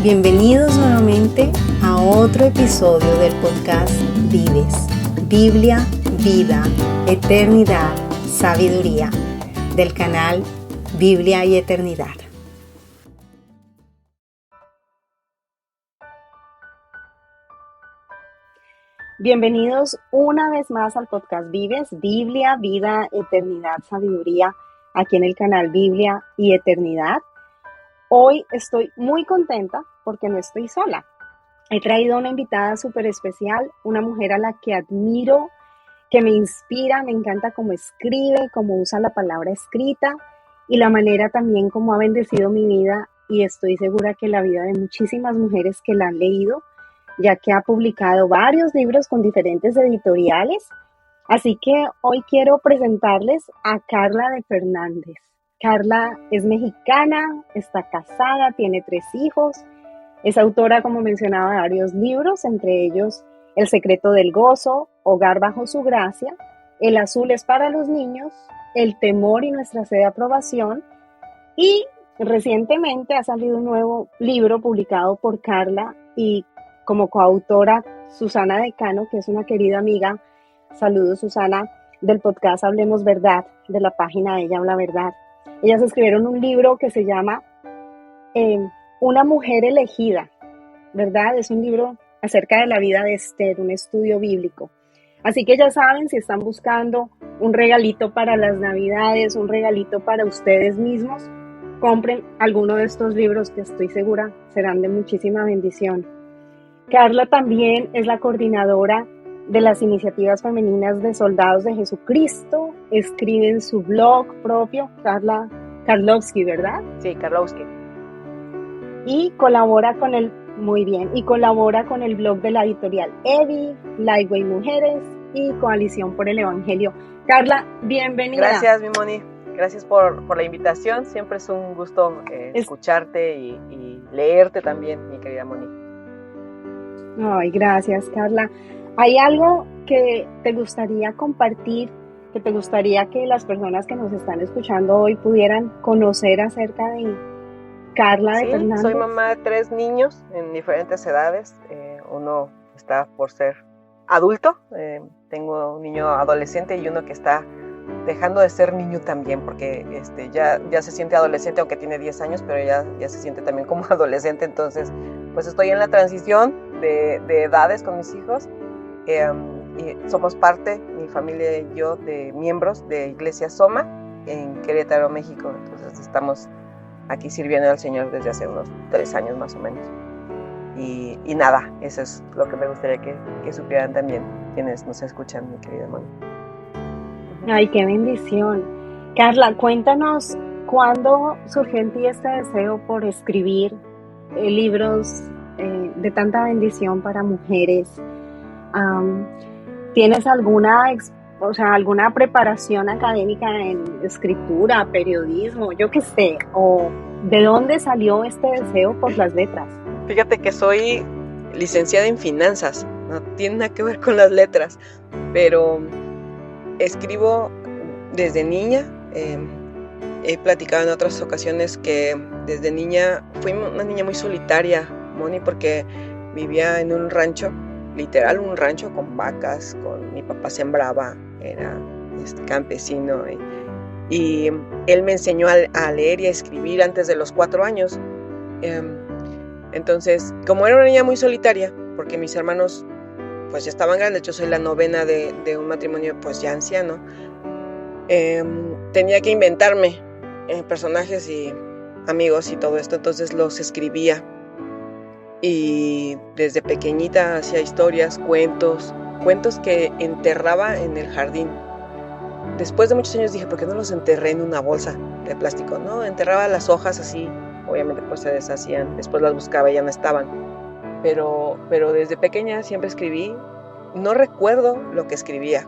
Bienvenidos nuevamente a otro episodio del podcast Vives, Biblia, Vida, Eternidad, Sabiduría, del canal Biblia y Eternidad. Bienvenidos una vez más al podcast Vives, Biblia, Vida, Eternidad, Sabiduría, aquí en el canal Biblia y Eternidad. Hoy estoy muy contenta porque no estoy sola. He traído una invitada súper especial, una mujer a la que admiro, que me inspira, me encanta cómo escribe, cómo usa la palabra escrita y la manera también como ha bendecido mi vida, y estoy segura que la vida de muchísimas mujeres que la han leído, ya que ha publicado varios libros con diferentes editoriales. Así que hoy quiero presentarles a Carla de Fernández. Carla es mexicana, está casada, tiene 3 hijos, es autora, como mencionaba, de varios libros, entre ellos El secreto del gozo, Hogar bajo su gracia, El azul es para los niños, El temor y nuestra sed de aprobación, y recientemente ha salido un nuevo libro publicado por Carla y como coautora Susana Decano, que es una querida amiga. Saludos, Susana, del podcast Hablemos Verdad, de la página Ella Habla Verdad. Ellas escribieron un libro que se llama Una mujer elegida, ¿verdad? Es un libro acerca de la vida de Esther, un estudio bíblico. Así que ya saben, si están buscando un regalito para las Navidades, un regalito para ustedes mismos, compren alguno de estos libros que estoy segura serán de muchísima bendición. Carla también es la coordinadora de las iniciativas femeninas de Soldados de Jesucristo, escribe en su blog propio, Carla Karlowski, ¿verdad? Sí, Karlowski. Y colabora con el blog de la editorial Evi, Lightway Mujeres y Coalición por el Evangelio. Carla, bienvenida. Gracias, mi Moni. Gracias por la invitación. Siempre es un gusto escucharte y leerte también, mi querida Moni. Ay, gracias, Carla. ¿Hay algo que te gustaría compartir, que te gustaría que las personas que nos están escuchando hoy pudieran conocer acerca de Carla de Fernández? Soy mamá de 3 niños en diferentes edades. Uno está por ser adulto. Tengo un niño adolescente y uno que está dejando de ser niño también, porque ya se siente adolescente, aunque tiene 10 años, pero ya se siente también como adolescente. Entonces, pues estoy en la transición de edades con mis hijos. Y somos parte, mi familia y yo, de miembros de Iglesia Soma en Querétaro, México. Entonces estamos aquí sirviendo al Señor desde hace unos 3 años más o menos. Y nada, eso es lo que me gustaría que supieran también quienes nos escuchan, mi querida Moni. Ay, qué bendición. Carla, cuéntanos, ¿cuándo surgió en ti este deseo por escribir libros de tanta bendición para mujeres? ¿Tienes alguna preparación académica en escritura, periodismo, yo qué sé? ¿O de dónde salió este deseo por las letras? Fíjate que soy licenciada en finanzas, no tiene nada que ver con las letras, pero escribo desde niña. He platicado en otras ocasiones que desde niña fui una niña muy solitaria, Moni, porque vivía en un rancho, literal un rancho con vacas, mi papá sembraba, era campesino, y él me enseñó a leer y a escribir antes de los 4 años. Entonces, como era una niña muy solitaria, porque mis hermanos pues ya estaban grandes, yo soy la novena de un matrimonio pues ya anciano, tenía que inventarme personajes y amigos y todo esto, entonces los escribía. Y desde pequeñita hacía historias, cuentos que enterraba en el jardín. Después de muchos años dije, ¿por qué no los enterré en una bolsa de plástico? No, enterraba las hojas así, obviamente pues se deshacían, después las buscaba y ya no estaban. Pero desde pequeña siempre escribí. No recuerdo lo que escribía.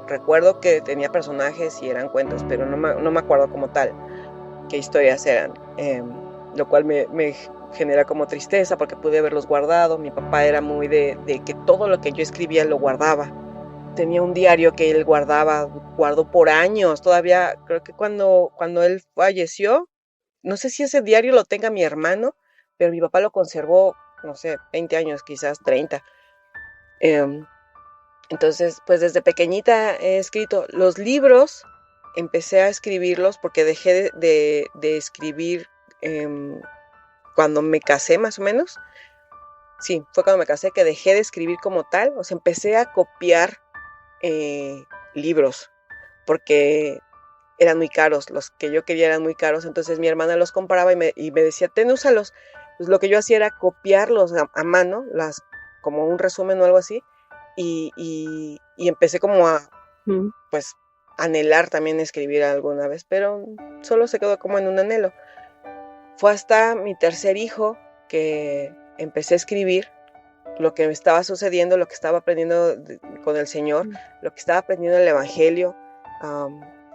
Recuerdo que tenía personajes y eran cuentos, pero no me acuerdo como tal qué historias eran. Lo cual me genera como tristeza porque pude haberlos guardado. Mi papá era muy de que todo lo que yo escribía lo guardaba. Tenía un diario que él guardó por años. Todavía creo que cuando él falleció, no sé si ese diario lo tenga mi hermano, pero mi papá lo conservó, no sé, 20 años, quizás 30. Entonces, pues desde pequeñita he escrito los libros, empecé a escribirlos porque dejé de escribir cuando me casé más o menos. Sí, fue cuando me casé que dejé de escribir como tal, o sea, empecé a copiar libros porque eran muy caros, los que yo quería eran muy caros, entonces mi hermana los compraba y me decía, ten, úsalos. Pues lo que yo hacía era copiarlos a mano, como un resumen o algo así, y empecé como a, pues, anhelar también escribir alguna vez, pero solo se quedó como en un anhelo. Fue hasta mi tercer hijo que empecé a escribir lo que me estaba sucediendo, lo que estaba aprendiendo con el Señor, lo que estaba aprendiendo en el Evangelio.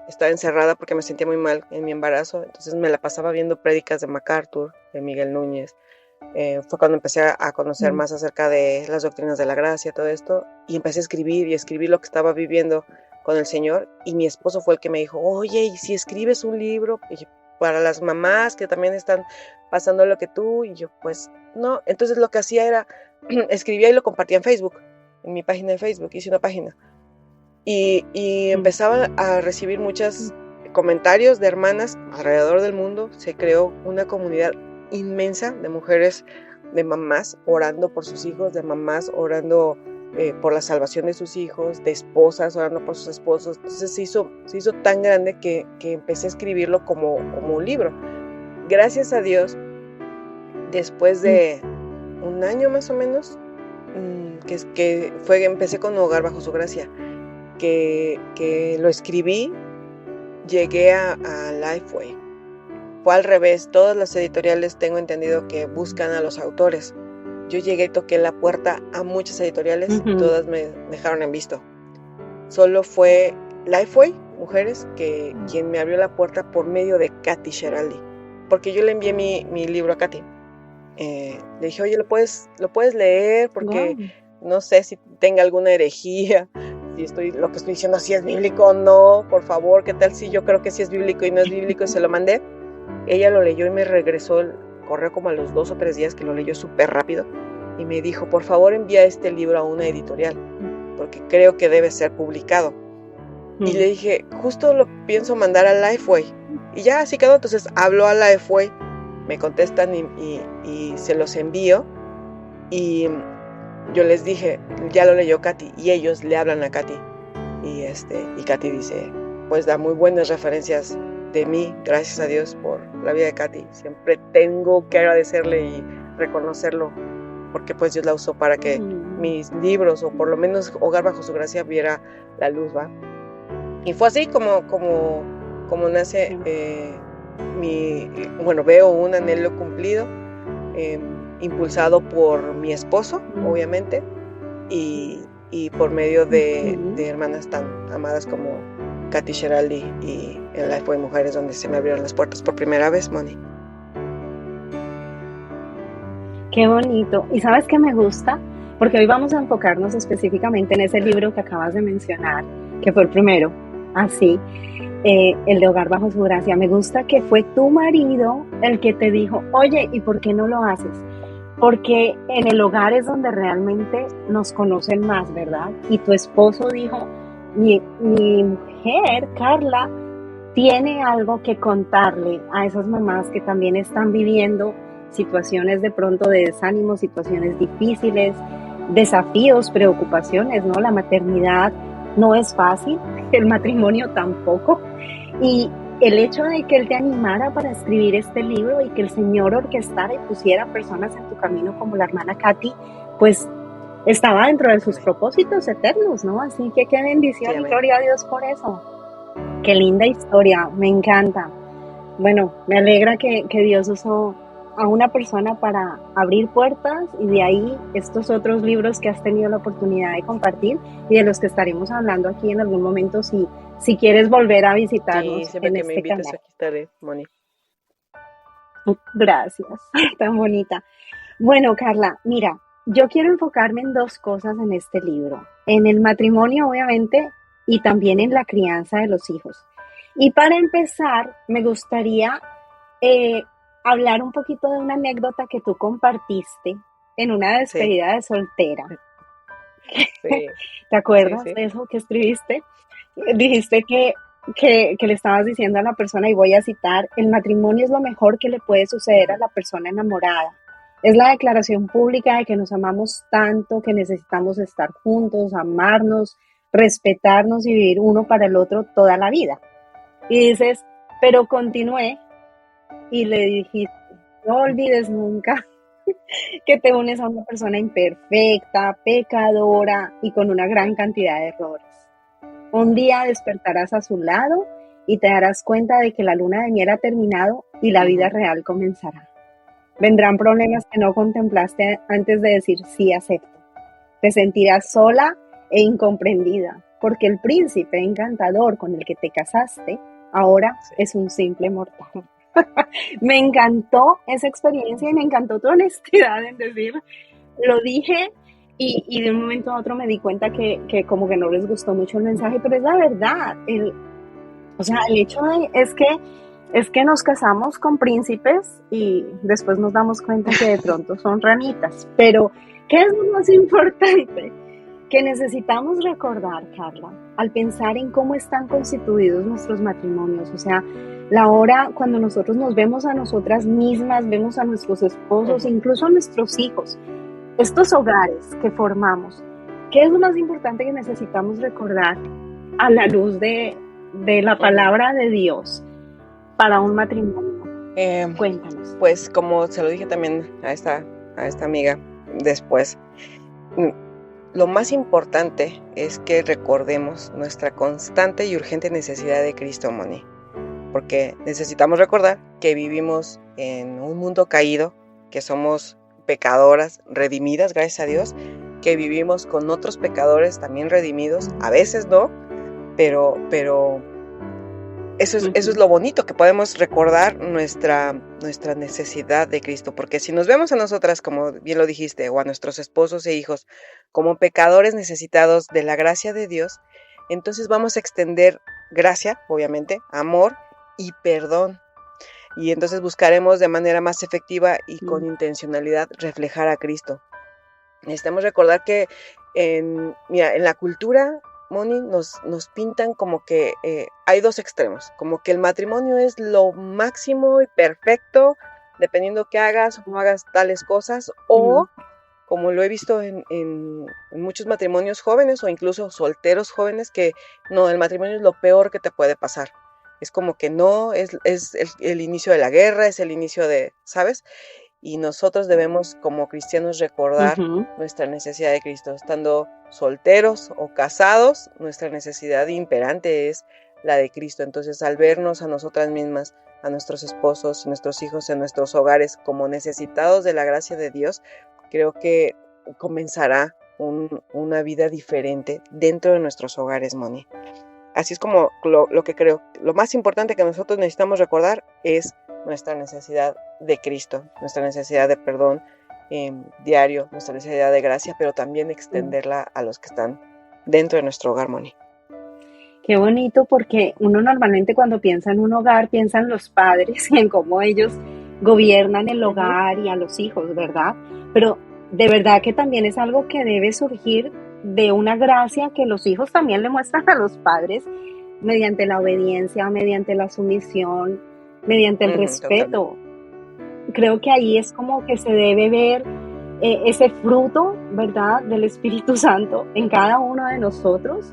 Estaba encerrada porque me sentía muy mal en mi embarazo, entonces me la pasaba viendo prédicas de MacArthur, de Miguel Núñez. Fue cuando empecé a conocer más acerca de las doctrinas de la gracia, todo esto, y empecé a escribir lo que estaba viviendo con el Señor, y mi esposo fue el que me dijo, oye, ¿y si escribes un libro para las mamás que también están pasando lo que tú? Y yo, pues, no. Entonces lo que hacía era, escribía y lo compartía en Facebook, en mi página de Facebook, hice una página, y empezaba a recibir muchos comentarios de hermanas alrededor del mundo. Se creó una comunidad inmensa de mujeres, de mamás orando por sus hijos, de mamás orando por la salvación de sus hijos, de esposas orando por sus esposos. Entonces se hizo tan grande que empecé a escribirlo como un libro. Gracias a Dios, después de un año más o menos, empecé con Hogar Bajo Su Gracia, que lo escribí, llegué a Lifeway. Fue al revés, todas las editoriales tengo entendido que buscan a los autores. Yo llegué y toqué la puerta a muchas editoriales, y todas me dejaron en visto. Solo fue Lifeway, Mujeres, quien me abrió la puerta por medio de Katy Sheraldi, porque yo le envié mi libro a Katy. Le dije, oye, ¿lo puedes leer? Porque no sé si tenga alguna herejía, si lo que estoy diciendo si es bíblico o no, por favor, ¿qué tal si yo creo que sí es bíblico y no es bíblico? Y se lo mandé. Ella lo leyó y me regresó el correo como a los 2 o 3 días, que lo leyó súper rápido, y me dijo, por favor, envía este libro a una editorial, porque creo que debe ser publicado. Y le dije, justo lo pienso mandar a Lifeway. Y ya así quedó. Entonces hablo a Lifeway, me contestan y se los envío. Y yo les dije, ya lo leyó Katy, y ellos le hablan a Katy. Y Katy dice, pues da muy buenas referencias de mí, gracias a Dios por la vida de Katy. Siempre tengo que agradecerle y reconocerlo, porque pues Dios la usó para que mis libros, o por lo menos Hogar Bajo Su Gracia, viera la luz, ¿va? Y fue así como nace veo un anhelo cumplido, impulsado por mi esposo, obviamente, y por medio de hermanas tan amadas como Katy Sheraldi y en Lifeway Mujeres, donde se me abrieron las puertas por primera vez, Moni. Qué bonito. ¿Y sabes qué me gusta? Porque hoy vamos a enfocarnos específicamente en ese libro que acabas de mencionar, que fue el primero, así, el de Hogar Bajo Su Gracia. Me gusta que fue tu marido el que te dijo, oye, ¿y por qué no lo haces? Porque en el hogar es donde realmente nos conocen más, ¿verdad? Y tu esposo dijo, mi mujer, Carla, tiene algo que contarle a esas mamás que también están viviendo situaciones de pronto de desánimo, situaciones difíciles, desafíos, preocupaciones, ¿no? La maternidad no es fácil, el matrimonio tampoco. Y el hecho de que él te animara para escribir este libro y que el Señor orquestara y pusiera personas en tu camino como la hermana Katy, pues estaba dentro de sus propósitos eternos, ¿no? Así que qué bendición, y gloria a Dios por eso. Qué linda historia, me encanta. Bueno, me alegra que Dios usó a una persona para abrir puertas, y de ahí estos otros libros que has tenido la oportunidad de compartir y de los que estaremos hablando aquí en algún momento, si quieres volver a visitarnos. Sí, siempre en que me invites canal. Aquí estaré, Moni. Gracias, tan bonita. Bueno, Carla, mira, yo quiero enfocarme en 2 cosas en este libro, en el matrimonio, obviamente, y también en la crianza de los hijos. Y para empezar, me gustaría hablar un poquito de una anécdota que tú compartiste en una Sí, despedida de soltera. sí, ¿Te sí, acuerdas sí. de eso que escribiste? Dijiste que le estabas diciendo a la persona, y voy a citar: el matrimonio es lo mejor que le puede suceder a Ujú, la persona enamorada. Es la declaración pública de que nos amamos tanto, que necesitamos estar juntos, amarnos, respetarnos y vivir uno para el otro toda la vida. Y dices, pero continué y le dijiste, no olvides nunca que te unes a una persona imperfecta, pecadora y con una gran ujú, cantidad de errores. Un día despertarás a su lado y te darás cuenta de que la luna de miel ha terminado y la vida ujú. real comenzará. Vendrán problemas que no contemplaste antes de decir sí acepto. Te sentirás sola e incomprendida, porque el príncipe encantador con el que te casaste ahora Sí. es un simple mortal. Me encantó esa experiencia y me encantó tu honestidad en decir, lo dije, y de un momento a otro me di cuenta que como que no les gustó mucho el mensaje, pero es la verdad. O sea, el hecho es que nos casamos con príncipes y después nos damos cuenta que de pronto son ranitas. Pero, ¿qué es lo más importante? Que necesitamos recordar, Carla, al pensar en cómo están constituidos nuestros matrimonios. O sea, la hora cuando nosotros nos vemos a nosotras mismas, vemos a nuestros esposos, Ujú, incluso a nuestros hijos, estos hogares que formamos. ¿Qué es lo más importante que necesitamos recordar a la luz de la ujú. palabra de Dios para un matrimonio? Em, Cuéntanos. pues como se lo dije también a esta amiga después, mm, lo más importante es que recordemos nuestra constante y urgente necesidad de Cristo, Moni, porque necesitamos recordar que vivimos en un mundo caído, que somos pecadoras redimidas, gracias a Dios, que vivimos con otros pecadores también redimidos, a veces no, pero eso es Ujú. lo bonito, que podemos recordar nuestra necesidad de Cristo, porque si nos vemos a nosotras, como bien lo dijiste, o a nuestros esposos e hijos, como pecadores necesitados de la gracia de Dios, entonces vamos a extender gracia, obviamente, amor y perdón. Y entonces buscaremos de manera más efectiva y con intencionalidad reflejar a Cristo. Necesitamos recordar que mira, en la cultura, Moni, nos pintan como que hay dos extremos, como que el matrimonio es lo máximo y perfecto, dependiendo qué hagas o no hagas tales cosas, Mm. o como lo he visto en muchos matrimonios jóvenes o incluso solteros jóvenes, que no, el matrimonio es lo peor que te puede pasar. Es como que no, es el inicio de la guerra, es el inicio de, ¿sabes? Y nosotros debemos como cristianos recordar Ujú. nuestra necesidad de Cristo. Estando solteros o casados, nuestra necesidad imperante es la de Cristo. Entonces, al vernos a nosotras mismas, a nuestros esposos y nuestros hijos en nuestros hogares como necesitados de la gracia de Dios, creo que comenzará una vida diferente dentro de nuestros hogares, Moni. Así es como lo que creo. Lo más importante que nosotros necesitamos recordar es nuestra necesidad de Cristo, nuestra necesidad de perdón diario, nuestra necesidad de gracia, pero también Mm. extenderla a los que están dentro de nuestro hogar, Moni. Qué bonito, porque uno normalmente cuando piensa en un hogar piensa en los padres y en cómo ellos gobiernan el Ujú, hogar y a los hijos, ¿verdad? Pero de verdad que también es algo que debe surgir de una gracia que los hijos también le muestran a los padres mediante la obediencia, mediante la sumisión, mediante el ujú, totalmente. respeto. Creo que ahí es como que se debe ver ese fruto, ¿verdad?, del Espíritu Santo en Ujú, cada uno de nosotros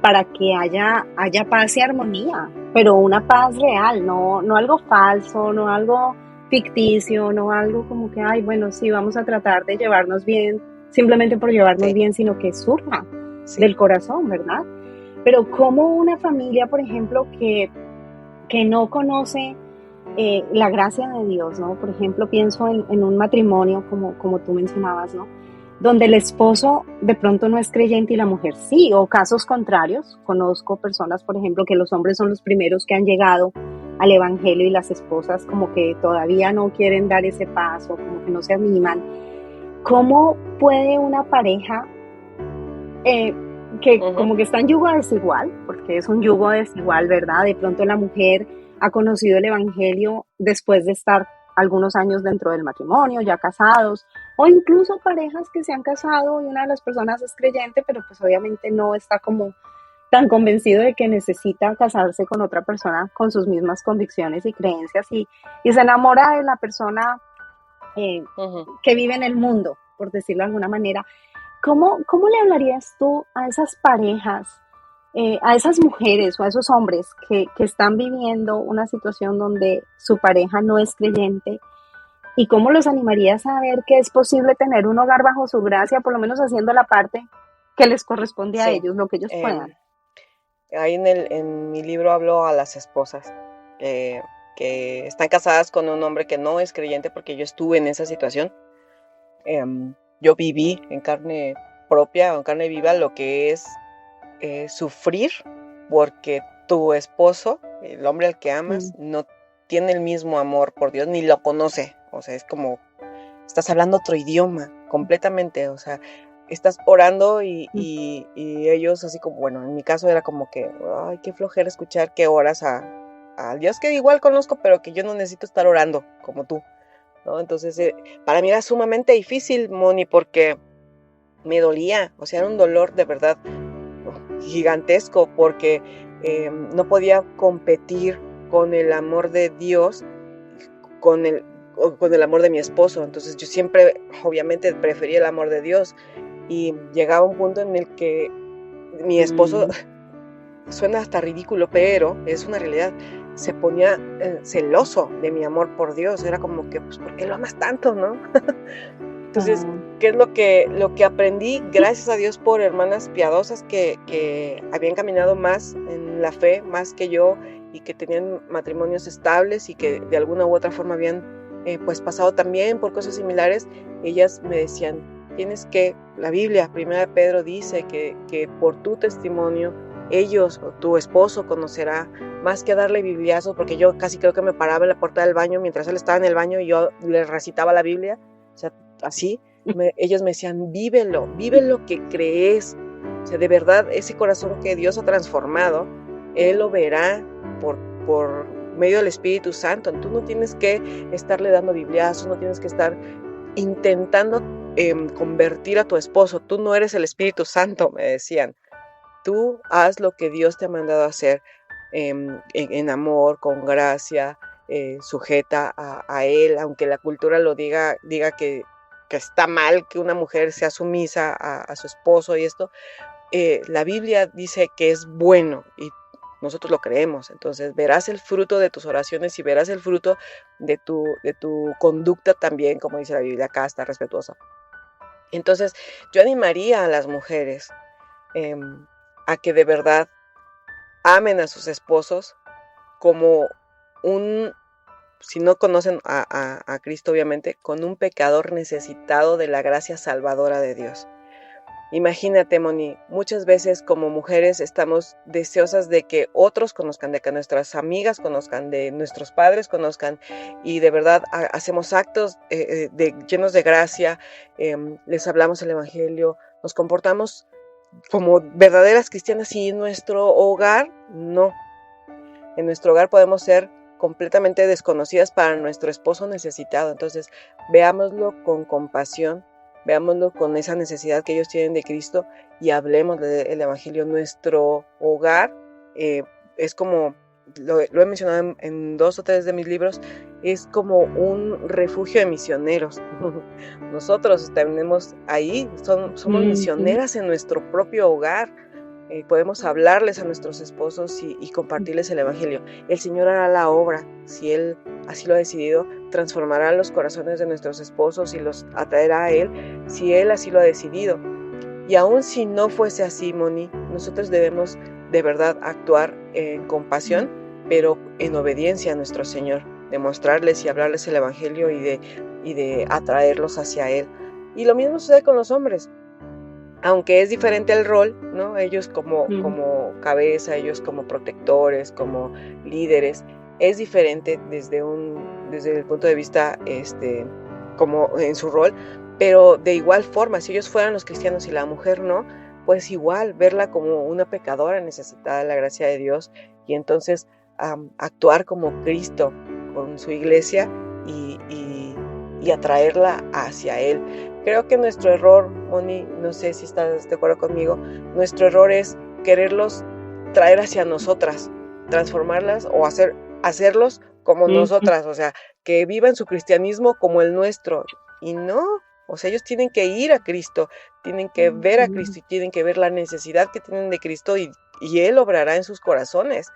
para que haya paz y armonía, pero una paz real, no algo falso, no algo ficticio, no algo como que, ay, bueno, sí, vamos a tratar de llevarnos bien, simplemente por llevarnos sí, bien, sino que surja sí. del corazón, ¿verdad? Pero como una familia, por ejemplo, que no conoce la gracia de Dios, ¿no? Por ejemplo, pienso en un matrimonio, como tú mencionabas, ¿no? Donde el esposo de pronto no es creyente y la mujer sí, o casos contrarios. Conozco personas, por ejemplo, que los hombres son los primeros que han llegado al evangelio y las esposas como que todavía no quieren dar ese paso, como que no se animan. ¿Cómo puede una pareja eh, que Ujú, como que está en yugo desigual, porque es un yugo desigual, ¿verdad? De pronto la mujer ha conocido el evangelio después de estar algunos años dentro del matrimonio, ya casados, o incluso parejas que se han casado y una de las personas es creyente, pero pues obviamente no está como tan convencido de que necesita casarse con otra persona con sus mismas convicciones y creencias y se enamora de la persona Ujú. que vive en el mundo, por decirlo de alguna manera. ¿Cómo le hablarías tú a esas parejas, a esas mujeres o a esos hombres que están viviendo una situación donde su pareja no es creyente? ¿Y cómo los animarías a ver que es posible tener un hogar bajo su gracia, por lo menos haciendo la parte que les corresponde a Sí. ellos, lo que ellos puedan? Ahí en mi libro hablo a las esposas que están casadas con un hombre que no es creyente, porque yo estuve en esa situación. Yo viví en carne propia o en carne viva lo que es sufrir porque tu esposo, el hombre al que amas, Mm, no tiene el mismo amor por Dios ni lo conoce. O sea, es como estás hablando otro idioma completamente. O sea, estás orando mm, y ellos así como, bueno, en mi caso era como que, ay, qué flojera escuchar que oras al Dios que igual conozco, pero que yo no necesito estar orando como tú, ¿no? Entonces, para mí era sumamente difícil, Moni, porque me dolía, o sea, era un dolor de verdad gigantesco, porque no podía competir con el amor de Dios, con con el amor de mi esposo. Entonces yo siempre, obviamente, prefería el amor de Dios, y llegaba un punto en el que mi esposo, mm, suena hasta ridículo, pero es una realidad, se ponía celoso de mi amor por Dios. Era como que, pues, ¿por qué lo amas tanto, no? Entonces, ah, ¿qué es lo que aprendí? Gracias a Dios por hermanas piadosas que habían caminado más en la fe, más que yo, y que tenían matrimonios estables y que de alguna u otra forma habían pues pasado también por cosas similares. Ellas me decían, la Biblia, Primera de Pedro dice que por tu testimonio ellos o tu esposo conocerá, más que darle bibliazos, porque yo casi creo que me paraba en la puerta del baño mientras él estaba en el baño y yo le recitaba la Biblia. O sea, así, ellos me decían, vive lo que crees. O sea, de verdad, ese corazón que Dios ha transformado, Él lo verá por medio del Espíritu Santo. Tú no tienes que estarle dando bibliazos, no tienes que estar intentando convertir a tu esposo. Tú no eres el Espíritu Santo, me decían. Tú haz lo que Dios te ha mandado a hacer, en amor, con gracia, sujeta a Él, aunque la cultura lo diga que está mal que una mujer sea sumisa a su esposo y esto. La Biblia dice que es bueno y nosotros lo creemos. Entonces verás el fruto de tus oraciones y verás el fruto de tu conducta también, como dice la Biblia, casta, respetuosa. Entonces yo animaría a las mujeres em, a que de verdad amen a sus esposos como un, si no conocen a Cristo, obviamente, con un pecador necesitado de la gracia salvadora de Dios. Imagínate, Moni, muchas veces como mujeres estamos deseosas de que otros conozcan, de que nuestras amigas conozcan, de nuestros padres conozcan, y de verdad hacemos actos llenos de gracia, les hablamos el Evangelio, nos comportamos como verdaderas cristianas, y en nuestro hogar no. En nuestro hogar podemos ser completamente desconocidas para nuestro esposo necesitado. Entonces, veámoslo con compasión, veámoslo con esa necesidad que ellos tienen de Cristo, y hablemos del Evangelio. Nuestro hogar es como, lo he mencionado en 2 o 3 de mis libros, es como un refugio de misioneros. Nosotros tenemos ahí, somos ujú, misioneras en nuestro propio hogar. Podemos hablarles a nuestros esposos y compartirles el Evangelio. El Señor hará la obra, si Él así lo ha decidido, transformará los corazones de nuestros esposos y los atraerá a Él, si Él así lo ha decidido. Y aun si no fuese así, Moni, nosotros debemos de verdad actuar en compasión, pero en obediencia a nuestro Señor, demostrarles y hablarles el Evangelio y de atraerlos hacia Él. Y lo mismo sucede con los hombres. Aunque es diferente el rol, ¿no? Ellos ujú. como cabeza, ellos como protectores, como líderes, es diferente desde el punto de vista, como en su rol, pero de igual forma, si ellos fueran los cristianos y la mujer no, pues igual verla como una pecadora necesitada de la gracia de Dios, y entonces actuar como Cristo con su iglesia, y atraerla hacia Él. Creo que nuestro error, Moni, no sé si estás de acuerdo conmigo, nuestro error es quererlos traer hacia nosotras, transformarlas o hacerlos como nosotras, o sea, que vivan su cristianismo como el nuestro. Y no, o sea, ellos tienen que ir a Cristo, tienen que ver a Cristo y tienen que ver la necesidad que tienen de Cristo y Él obrará en sus corazones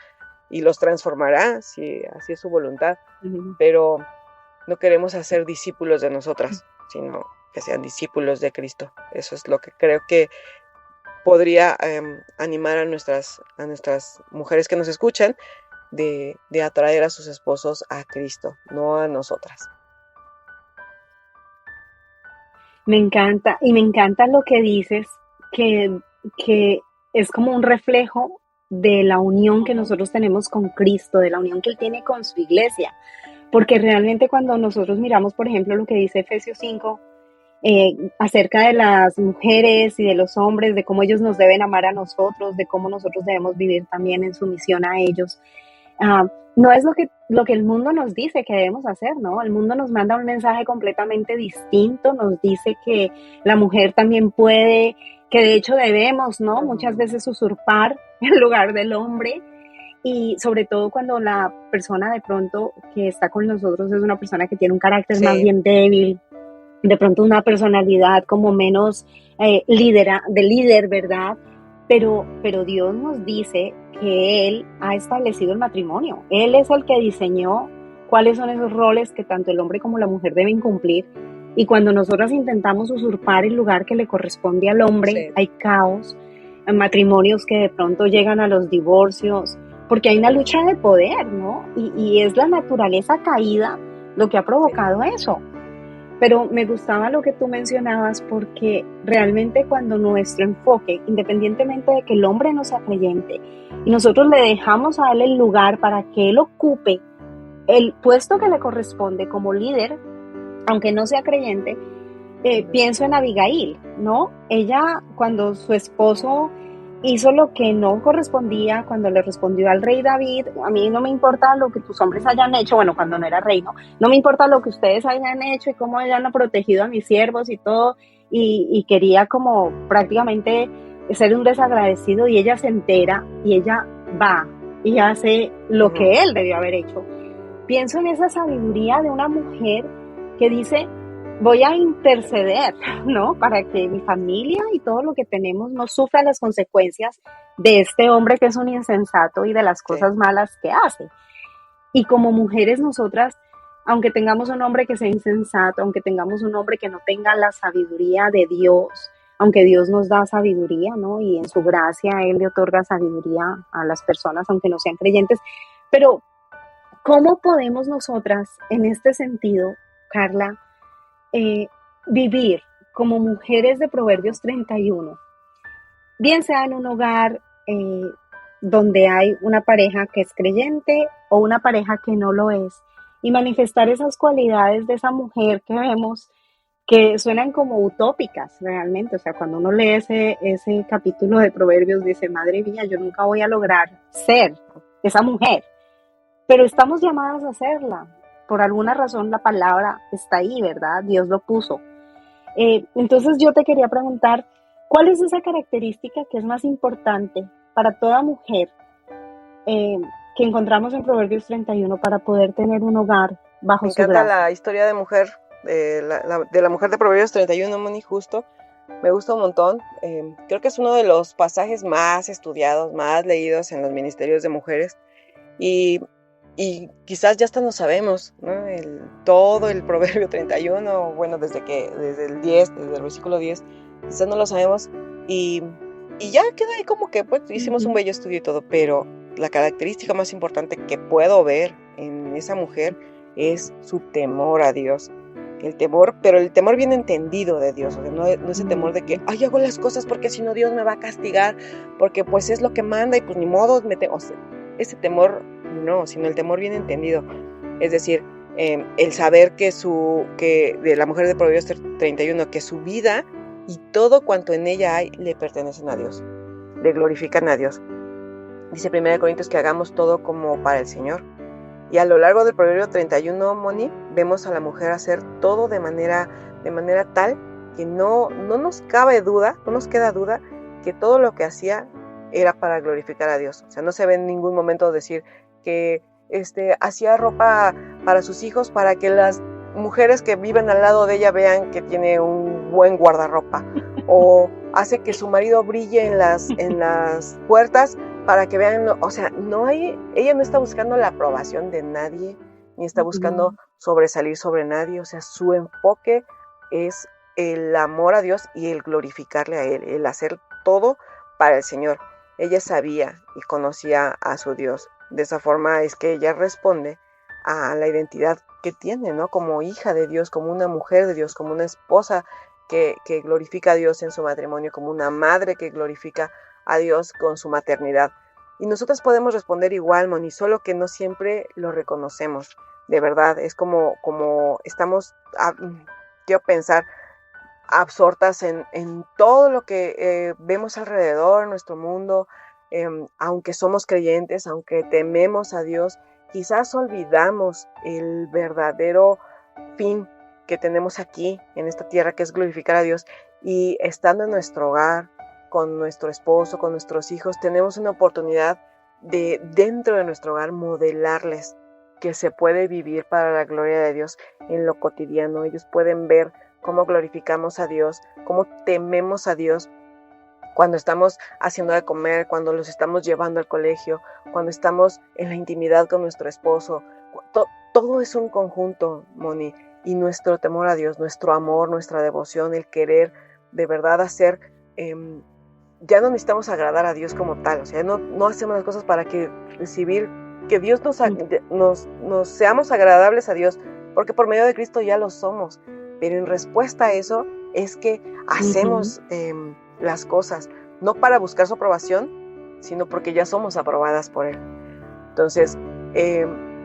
y los transformará, si así es su voluntad. Pero no queremos hacer discípulos de nosotras, sino que sean discípulos de Cristo. Eso es lo que creo que podría animar a nuestras mujeres que nos escuchan de atraer a sus esposos a Cristo, no a nosotras. Me encanta, y me encanta lo que dices, que es como un reflejo de la unión que nosotros tenemos con Cristo, de la unión que Él tiene con su iglesia. Porque realmente cuando nosotros miramos, por ejemplo, lo que dice Efesios 5, acerca de las mujeres y de los hombres, de cómo ellos nos deben amar a nosotros, de cómo nosotros debemos vivir también en sumisión a ellos, no es lo que el mundo nos dice que debemos hacer, ¿no? El mundo nos manda un mensaje completamente distinto, nos dice que la mujer también puede, que de hecho debemos, ¿no? Muchas veces usurpar el lugar del hombre, y sobre todo cuando la persona de pronto que está con nosotros es una persona que tiene un carácter más bien débil, de pronto una personalidad como menos líder, ¿verdad? Pero Dios nos dice que Él ha establecido el matrimonio. Él es el que diseñó cuáles son esos roles que tanto el hombre como la mujer deben cumplir. Y cuando nosotras intentamos usurpar el lugar que le corresponde al hombre, hay caos, matrimonios que de pronto llegan a los divorcios, porque hay una lucha de poder, ¿no? Y es la naturaleza caída lo que ha provocado eso. Pero me gustaba lo que tú mencionabas, porque realmente cuando nuestro enfoque, independientemente de que el hombre no sea creyente, y nosotros le dejamos a él el lugar para que él ocupe el puesto que le corresponde como líder, aunque no sea creyente, pienso en Abigail, ¿no? Ella, cuando su esposo hizo lo que no correspondía, cuando le respondió al rey David, a mí no me importa lo que tus hombres hayan hecho, bueno, cuando no era rey, no me importa lo que ustedes hayan hecho y cómo hayan protegido a mis siervos y todo, y quería como prácticamente ser un desagradecido, y ella se entera y ella va y hace lo que él debió haber hecho. Pienso en esa sabiduría de una mujer que dice: voy a interceder, ¿no? Para que mi familia y todo lo que tenemos no sufra las consecuencias de este hombre que es un insensato y de las cosas malas que hace. Y como mujeres nosotras, aunque tengamos un hombre que sea insensato, aunque tengamos un hombre que no tenga la sabiduría de Dios, aunque Dios nos da sabiduría, ¿no? Y en su gracia Él le otorga sabiduría a las personas, aunque no sean creyentes. Pero, ¿cómo podemos nosotras, en este sentido, Carla, vivir como mujeres de Proverbios 31, bien sea en un hogar donde hay una pareja que es creyente o una pareja que no lo es, y manifestar esas cualidades de esa mujer que vemos que suenan como utópicas realmente? O sea, cuando uno lee ese capítulo de Proverbios, dice: madre mía, yo nunca voy a lograr ser esa mujer, pero estamos llamadas a serla. Por alguna razón la palabra está ahí, ¿verdad? Dios lo puso. Entonces yo te quería preguntar, ¿cuál es esa característica que es más importante para toda mujer que encontramos en Proverbios 31 para poder tener un hogar bajo su gracia? Me encanta la historia de mujer, de la mujer de Proverbios 31, Moni, justo. Me gusta un montón. Creo que es uno de los pasajes más estudiados, más leídos en los ministerios de mujeres. Y quizás ya hasta no sabemos, ¿no? Todo el Proverbio 31, bueno, desde el 10, desde el versículo 10, quizás no lo sabemos, y ya queda ahí como que pues hicimos un bello estudio y todo, pero la característica más importante que puedo ver en esa mujer es su temor a Dios. El temor, pero el temor bien entendido de Dios, o sea, no ese temor de que, ay, hago las cosas porque si no Dios me va a castigar, porque pues es lo que manda y pues ni modo, o sea, ese temor no, sino el temor bien entendido. Es decir, el saber que de la mujer de Proverbios 31, que su vida y todo cuanto en ella hay le pertenecen a Dios, le glorifican a Dios. Dice 1 Corintios que hagamos todo como para el Señor. Y a lo largo del Proverbio 31, Moni, vemos a la mujer hacer todo de manera tal que no nos cabe duda, no nos queda duda que todo lo que hacía era para glorificar a Dios. O sea, no se ve en ningún momento decir que hacía ropa para sus hijos para que las mujeres que viven al lado de ella vean que tiene un buen guardarropa, o hace que su marido brille en las puertas para que vean, o sea, ella no está buscando la aprobación de nadie, ni está buscando sobresalir sobre nadie. O sea, su enfoque es el amor a Dios y el glorificarle a Él, el hacer todo para el Señor. Ella sabía y conocía a su Dios. De esa forma es que ella responde a la identidad que tiene, ¿no? Como hija de Dios, como una mujer de Dios, como una esposa que glorifica a Dios en su matrimonio, como una madre que glorifica a Dios con su maternidad. Y nosotras podemos responder igual, Moni, solo que no siempre lo reconocemos. De verdad, es como estamos, quiero pensar, absortas en todo lo que vemos alrededor, en nuestro mundo. Aunque somos creyentes, aunque tememos a Dios, quizás olvidamos el verdadero fin que tenemos aquí en esta tierra, que es glorificar a Dios. Y estando en nuestro hogar, con nuestro esposo, con nuestros hijos, tenemos una oportunidad de, dentro de nuestro hogar, modelarles que se puede vivir para la gloria de Dios en lo cotidiano. Ellos pueden ver cómo glorificamos a Dios, cómo tememos a Dios cuando estamos haciendo de comer, cuando los estamos llevando al colegio, cuando estamos en la intimidad con nuestro esposo. Todo es un conjunto, Moni, y nuestro temor a Dios, nuestro amor, nuestra devoción, el querer de verdad hacer, ya no necesitamos agradar a Dios como tal. O sea, no hacemos las cosas para recibir que Dios nos seamos agradables a Dios, porque por medio de Cristo ya lo somos. Pero en respuesta a eso es que hacemos las cosas, no para buscar su aprobación, sino porque ya somos aprobadas por Él. Entonces,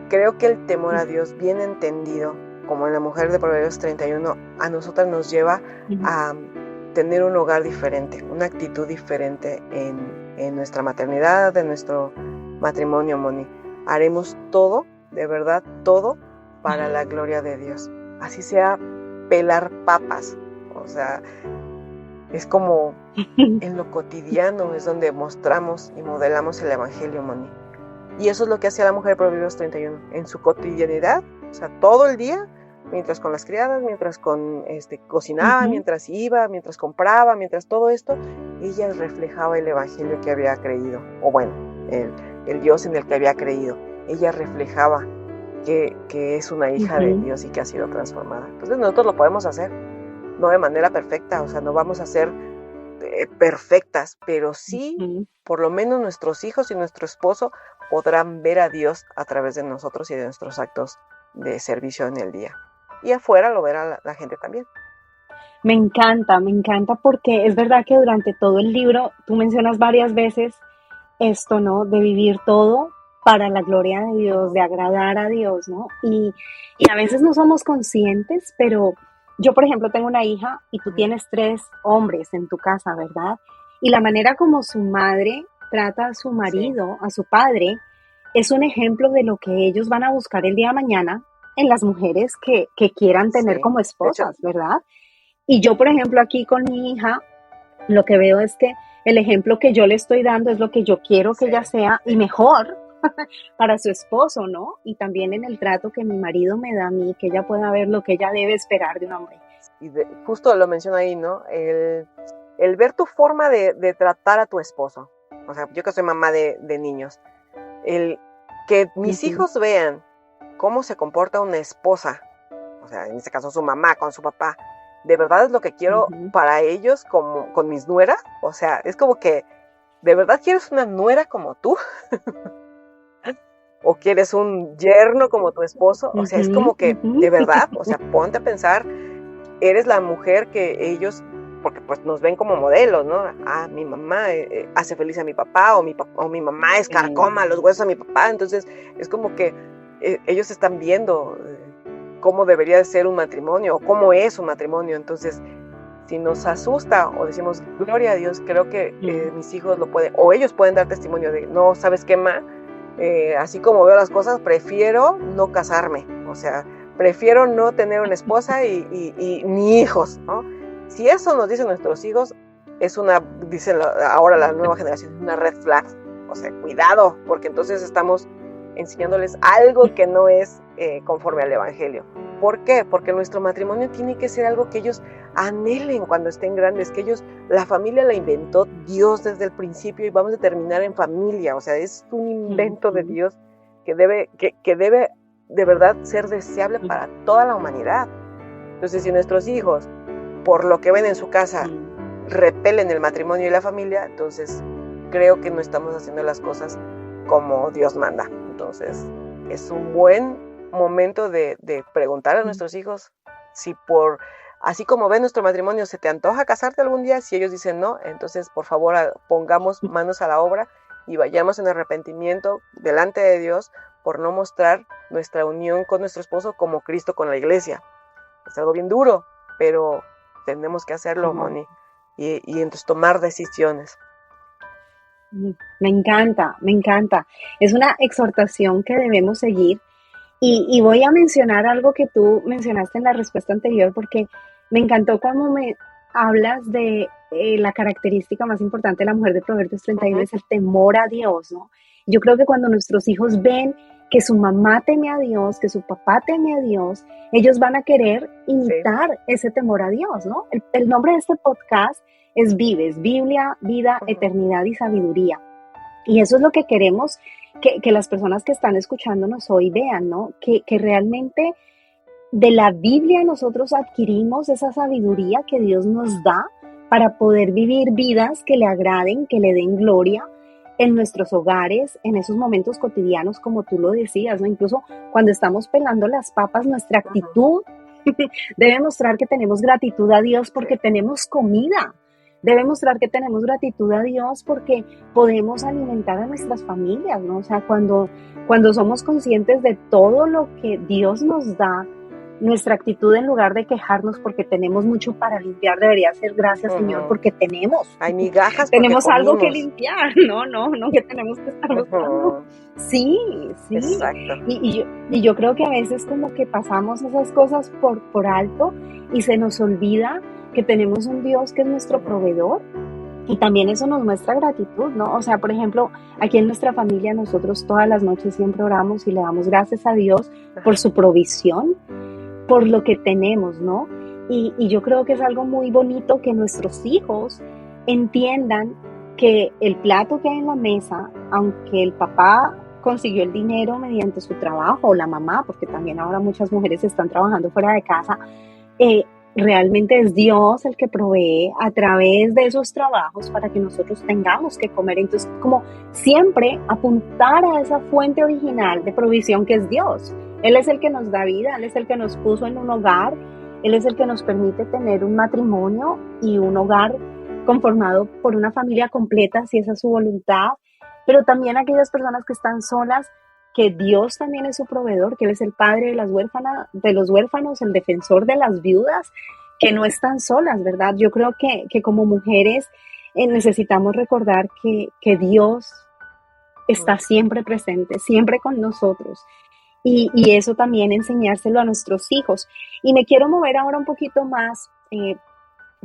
creo que el temor a Dios, bien entendido, como en la mujer de Proverbios 31, a nosotras nos lleva a tener un hogar diferente, una actitud diferente en nuestra maternidad, en nuestro matrimonio, Moni. Haremos todo, de verdad, todo para la gloria de Dios. Así sea pelar papas, o sea, es como en lo cotidiano es donde mostramos y modelamos el Evangelio, Moni. Y eso es lo que hacía la mujer de Proverbios 31, en su cotidianidad, o sea, todo el día, mientras con las criadas, mientras cocinaba, mientras iba, mientras compraba, mientras todo esto, ella reflejaba el Evangelio que había creído, o bueno, el Dios en el que había creído. Ella reflejaba que es una hija de Dios y que ha sido transformada. Entonces nosotros lo podemos hacer, no de manera perfecta, o sea, no vamos a ser perfectas, pero sí, por lo menos nuestros hijos y nuestro esposo podrán ver a Dios a través de nosotros y de nuestros actos de servicio en el día. Y afuera lo verá la gente también. Me encanta porque es verdad que durante todo el libro tú mencionas varias veces esto, ¿no? De vivir todo para la gloria de Dios, de agradar a Dios, ¿no? Y a veces no somos conscientes, pero yo, por ejemplo, tengo una hija y tú tienes 3 hombres en tu casa, ¿verdad? Y la manera como su madre trata a su marido, a su padre, es un ejemplo de lo que ellos van a buscar el día de mañana en las mujeres que quieran tener como esposas, ¿verdad? Y yo, por ejemplo, aquí con mi hija, lo que veo es que el ejemplo que yo le estoy dando es lo que yo quiero que ella sea y mejor para su esposo, ¿no? Y también en el trato que mi marido me da a mí, que ella pueda ver lo que ella debe esperar de un hombre. Y justo lo menciona ahí, ¿no? El ver tu forma de tratar a tu esposo. O sea, yo que soy mamá de niños. El que mis hijos vean cómo se comporta una esposa, o sea, en este caso su mamá con su papá, de verdad es lo que quiero para ellos como con mis nueras. O sea, es como que, ¿de verdad quieres una nuera como tú? ¿O quieres un yerno como tu esposo? O sea, es como que, de verdad, o sea, ponte a pensar, eres la mujer que ellos, porque pues nos ven como modelos, ¿no? Ah, mi mamá hace feliz a mi papá, o mi mamá escarcoma los huesos a mi papá. Entonces, es como que ellos están viendo cómo debería de ser un matrimonio, o cómo es un matrimonio. Entonces, si nos asusta o decimos, gloria a Dios, creo que mis hijos lo pueden, o ellos pueden dar testimonio de, no, ¿sabes qué, ma? así como veo las cosas, prefiero no casarme, o sea, prefiero no tener una esposa y ni hijos, ¿no? Si eso nos dicen nuestros hijos, dicen ahora la nueva generación, una red flag. O sea, cuidado, porque entonces estamos enseñándoles algo que no es conforme al Evangelio. ¿Por qué? Porque nuestro matrimonio tiene que ser algo que ellos anhelen cuando estén grandes, que la familia la inventó Dios desde el principio y vamos a terminar en familia. O sea, es un invento de Dios que debe de verdad ser deseable para toda la humanidad. Entonces, si nuestros hijos, por lo que ven en su casa, repelen el matrimonio y la familia, entonces creo que no estamos haciendo las cosas como Dios manda. Entonces, es un buen momento de preguntar a nuestros hijos si así como ven nuestro matrimonio, ¿se te antoja casarte algún día? Si ellos dicen no, entonces por favor pongamos manos a la obra y vayamos en arrepentimiento delante de Dios por no mostrar nuestra unión con nuestro esposo como Cristo con la iglesia. Es algo bien duro, pero tenemos que hacerlo, Moni, y entonces tomar decisiones. Me encanta, me encanta. Es una exhortación que debemos seguir. Y voy a mencionar algo que tú mencionaste en la respuesta anterior, porque me encantó cuando me hablas de la característica más importante de la mujer de Proverbios 31, es el temor a Dios, ¿no? Yo creo que cuando nuestros hijos ven que su mamá teme a Dios, que su papá teme a Dios, ellos van a querer imitar ese temor a Dios, ¿no? El nombre de este podcast es Vives, Biblia, Vida, Eternidad y Sabiduría. Y eso es lo que queremos que las personas que están escuchándonos hoy vean, ¿no? Que realmente de la Biblia nosotros adquirimos esa sabiduría que Dios nos da para poder vivir vidas que le agraden, que le den gloria en nuestros hogares, en esos momentos cotidianos, como tú lo decías, ¿no? Incluso cuando estamos pelando las papas, nuestra actitud debe mostrar que tenemos gratitud a Dios porque tenemos comida. Debe mostrar que tenemos gratitud a Dios porque podemos alimentar a nuestras familias, ¿no? O sea, cuando somos conscientes de todo lo que Dios nos da, nuestra actitud, en lugar de quejarnos porque tenemos mucho para limpiar, debería ser gracias, Señor, porque tenemos. Hay migajas tenemos porque algo que limpiar, no que tenemos que estar buscando. Sí. Exacto. Y yo creo que a veces como que pasamos esas cosas por alto y se nos olvida que tenemos un Dios que es nuestro proveedor, y también eso nos muestra gratitud, ¿no? O sea, por ejemplo, aquí en nuestra familia nosotros todas las noches siempre oramos y le damos gracias a Dios por su provisión, por lo que tenemos, ¿no? Y yo creo que es algo muy bonito que nuestros hijos entiendan que el plato que hay en la mesa, aunque el papá consiguió el dinero mediante su trabajo, o la mamá, porque también ahora muchas mujeres están trabajando fuera de casa, realmente es Dios el que provee a través de esos trabajos para que nosotros tengamos que comer. Entonces, como siempre, apuntar a esa fuente original de provisión que es Dios. Él es el que nos da vida, Él es el que nos puso en un hogar, Él es el que nos permite tener un matrimonio y un hogar conformado por una familia completa, si esa es su voluntad, pero también aquellas personas que están solas, que Dios también es su proveedor, que Él es el padre de los huérfanos, el defensor de las viudas, que no están solas, ¿verdad? Yo creo que como mujeres necesitamos recordar que Dios está siempre presente, siempre con nosotros, y eso también enseñárselo a nuestros hijos. Y me quiero mover ahora un poquito más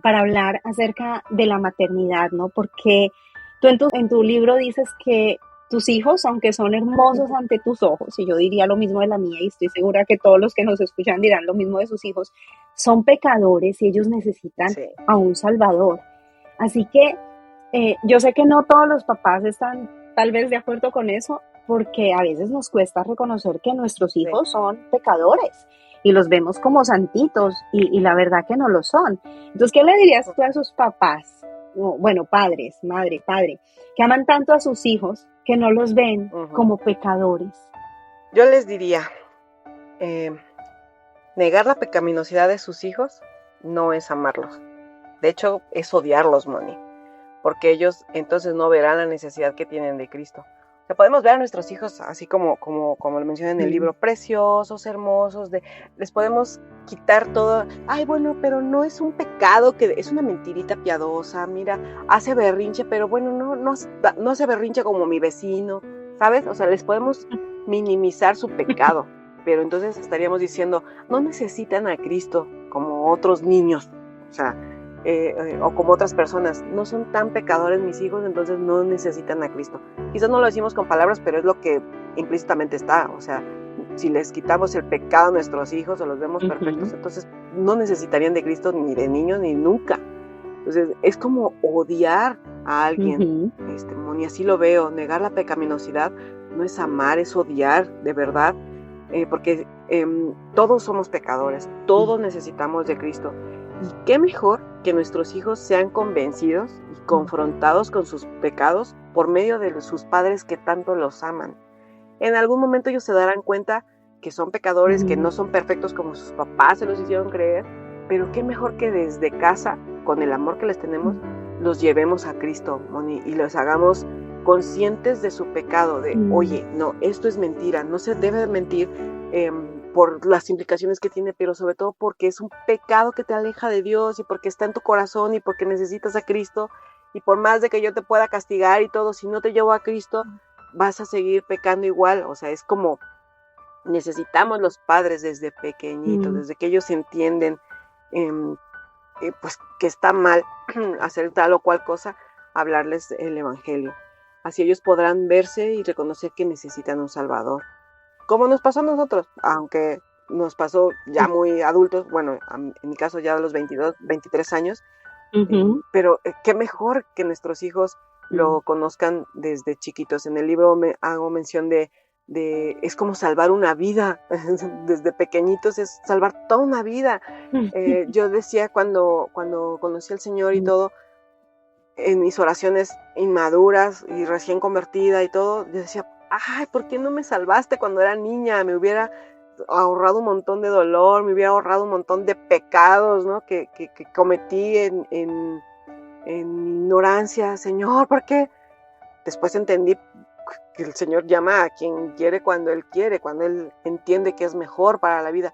para hablar acerca de la maternidad, ¿no? Porque tú en tu libro dices que tus hijos, aunque son hermosos ante tus ojos, y yo diría lo mismo de la mía, y estoy segura que todos los que nos escuchan dirán lo mismo de sus hijos, son pecadores y ellos necesitan a un Salvador. Así que yo sé que no todos los papás están tal vez de acuerdo con eso, porque a veces nos cuesta reconocer que nuestros hijos son pecadores y los vemos como santitos y la verdad que no lo son. Entonces, ¿qué le dirías tú a esos papás? Bueno, padres, madre, padre, que aman tanto a sus hijos que no los ven como pecadores? Yo les diría, negar la pecaminosidad de sus hijos no es amarlos. De hecho, es odiarlos, Moni, porque ellos entonces no verán la necesidad que tienen de Cristo. O sea, podemos ver a nuestros hijos así como lo menciona en el libro, preciosos, hermosos, les podemos quitar todo. Ay, bueno, pero no es un pecado, que es una mentirita piadosa, mira, hace berrinche, pero bueno, no hace berrinche como mi vecino, ¿sabes? O sea, les podemos minimizar su pecado, pero entonces estaríamos diciendo, no necesitan a Cristo como otros niños, o sea, o como otras personas, no son tan pecadores mis hijos, entonces no necesitan a Cristo. Quizás no lo decimos con palabras, pero es lo que implícitamente está, o sea, si les quitamos el pecado a nuestros hijos o los vemos perfectos, entonces no necesitarían de Cristo ni de niños ni nunca. Entonces es como odiar a alguien, Moni, así lo veo. Negar la pecaminosidad no es amar, es odiar de verdad, porque todos somos pecadores, todos necesitamos de Cristo. Y qué mejor que nuestros hijos sean convencidos y confrontados con sus pecados por medio de sus padres que tanto los aman. En algún momento ellos se darán cuenta que son pecadores, que no son perfectos como sus papás se los hicieron creer, pero qué mejor que desde casa, con el amor que les tenemos, los llevemos a Cristo, Moni, y los hagamos conscientes de su pecado, de, oye, no, esto es mentira, no se debe mentir por las implicaciones que tiene, pero sobre todo porque es un pecado que te aleja de Dios y porque está en tu corazón y porque necesitas a Cristo, y por más de que yo te pueda castigar y todo, si no te llevo a Cristo, vas a seguir pecando igual. O sea, es como necesitamos los padres desde pequeñitos, desde que ellos entienden pues que está mal hacer tal o cual cosa, hablarles el evangelio. Así ellos podrán verse y reconocer que necesitan un Salvador. Como nos pasó a nosotros, aunque nos pasó ya muy adultos, bueno, en mi caso ya a los 22, 23 años, pero qué mejor que nuestros hijos lo conozcan desde chiquitos. En el libro hago mención de es como salvar una vida, desde pequeñitos es salvar toda una vida. Yo decía cuando conocí al Señor y todo, en mis oraciones inmaduras y recién convertida y todo, yo decía, ay, ¿por qué no me salvaste cuando era niña? Me hubiera ahorrado un montón de dolor, me hubiera ahorrado un montón de pecados, ¿no? que cometí en ignorancia. Señor, ¿por qué? Después entendí que el Señor llama a quien quiere, cuando Él entiende que es mejor para la vida.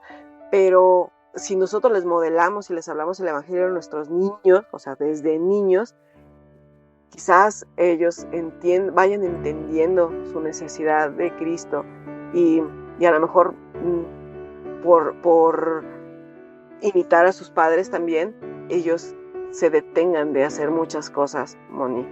Pero si nosotros les modelamos y les hablamos el evangelio a nuestros niños, o sea, desde niños, quizás ellos vayan entendiendo su necesidad de Cristo y a lo mejor por imitar a sus padres también, ellos se detengan de hacer muchas cosas, Moni.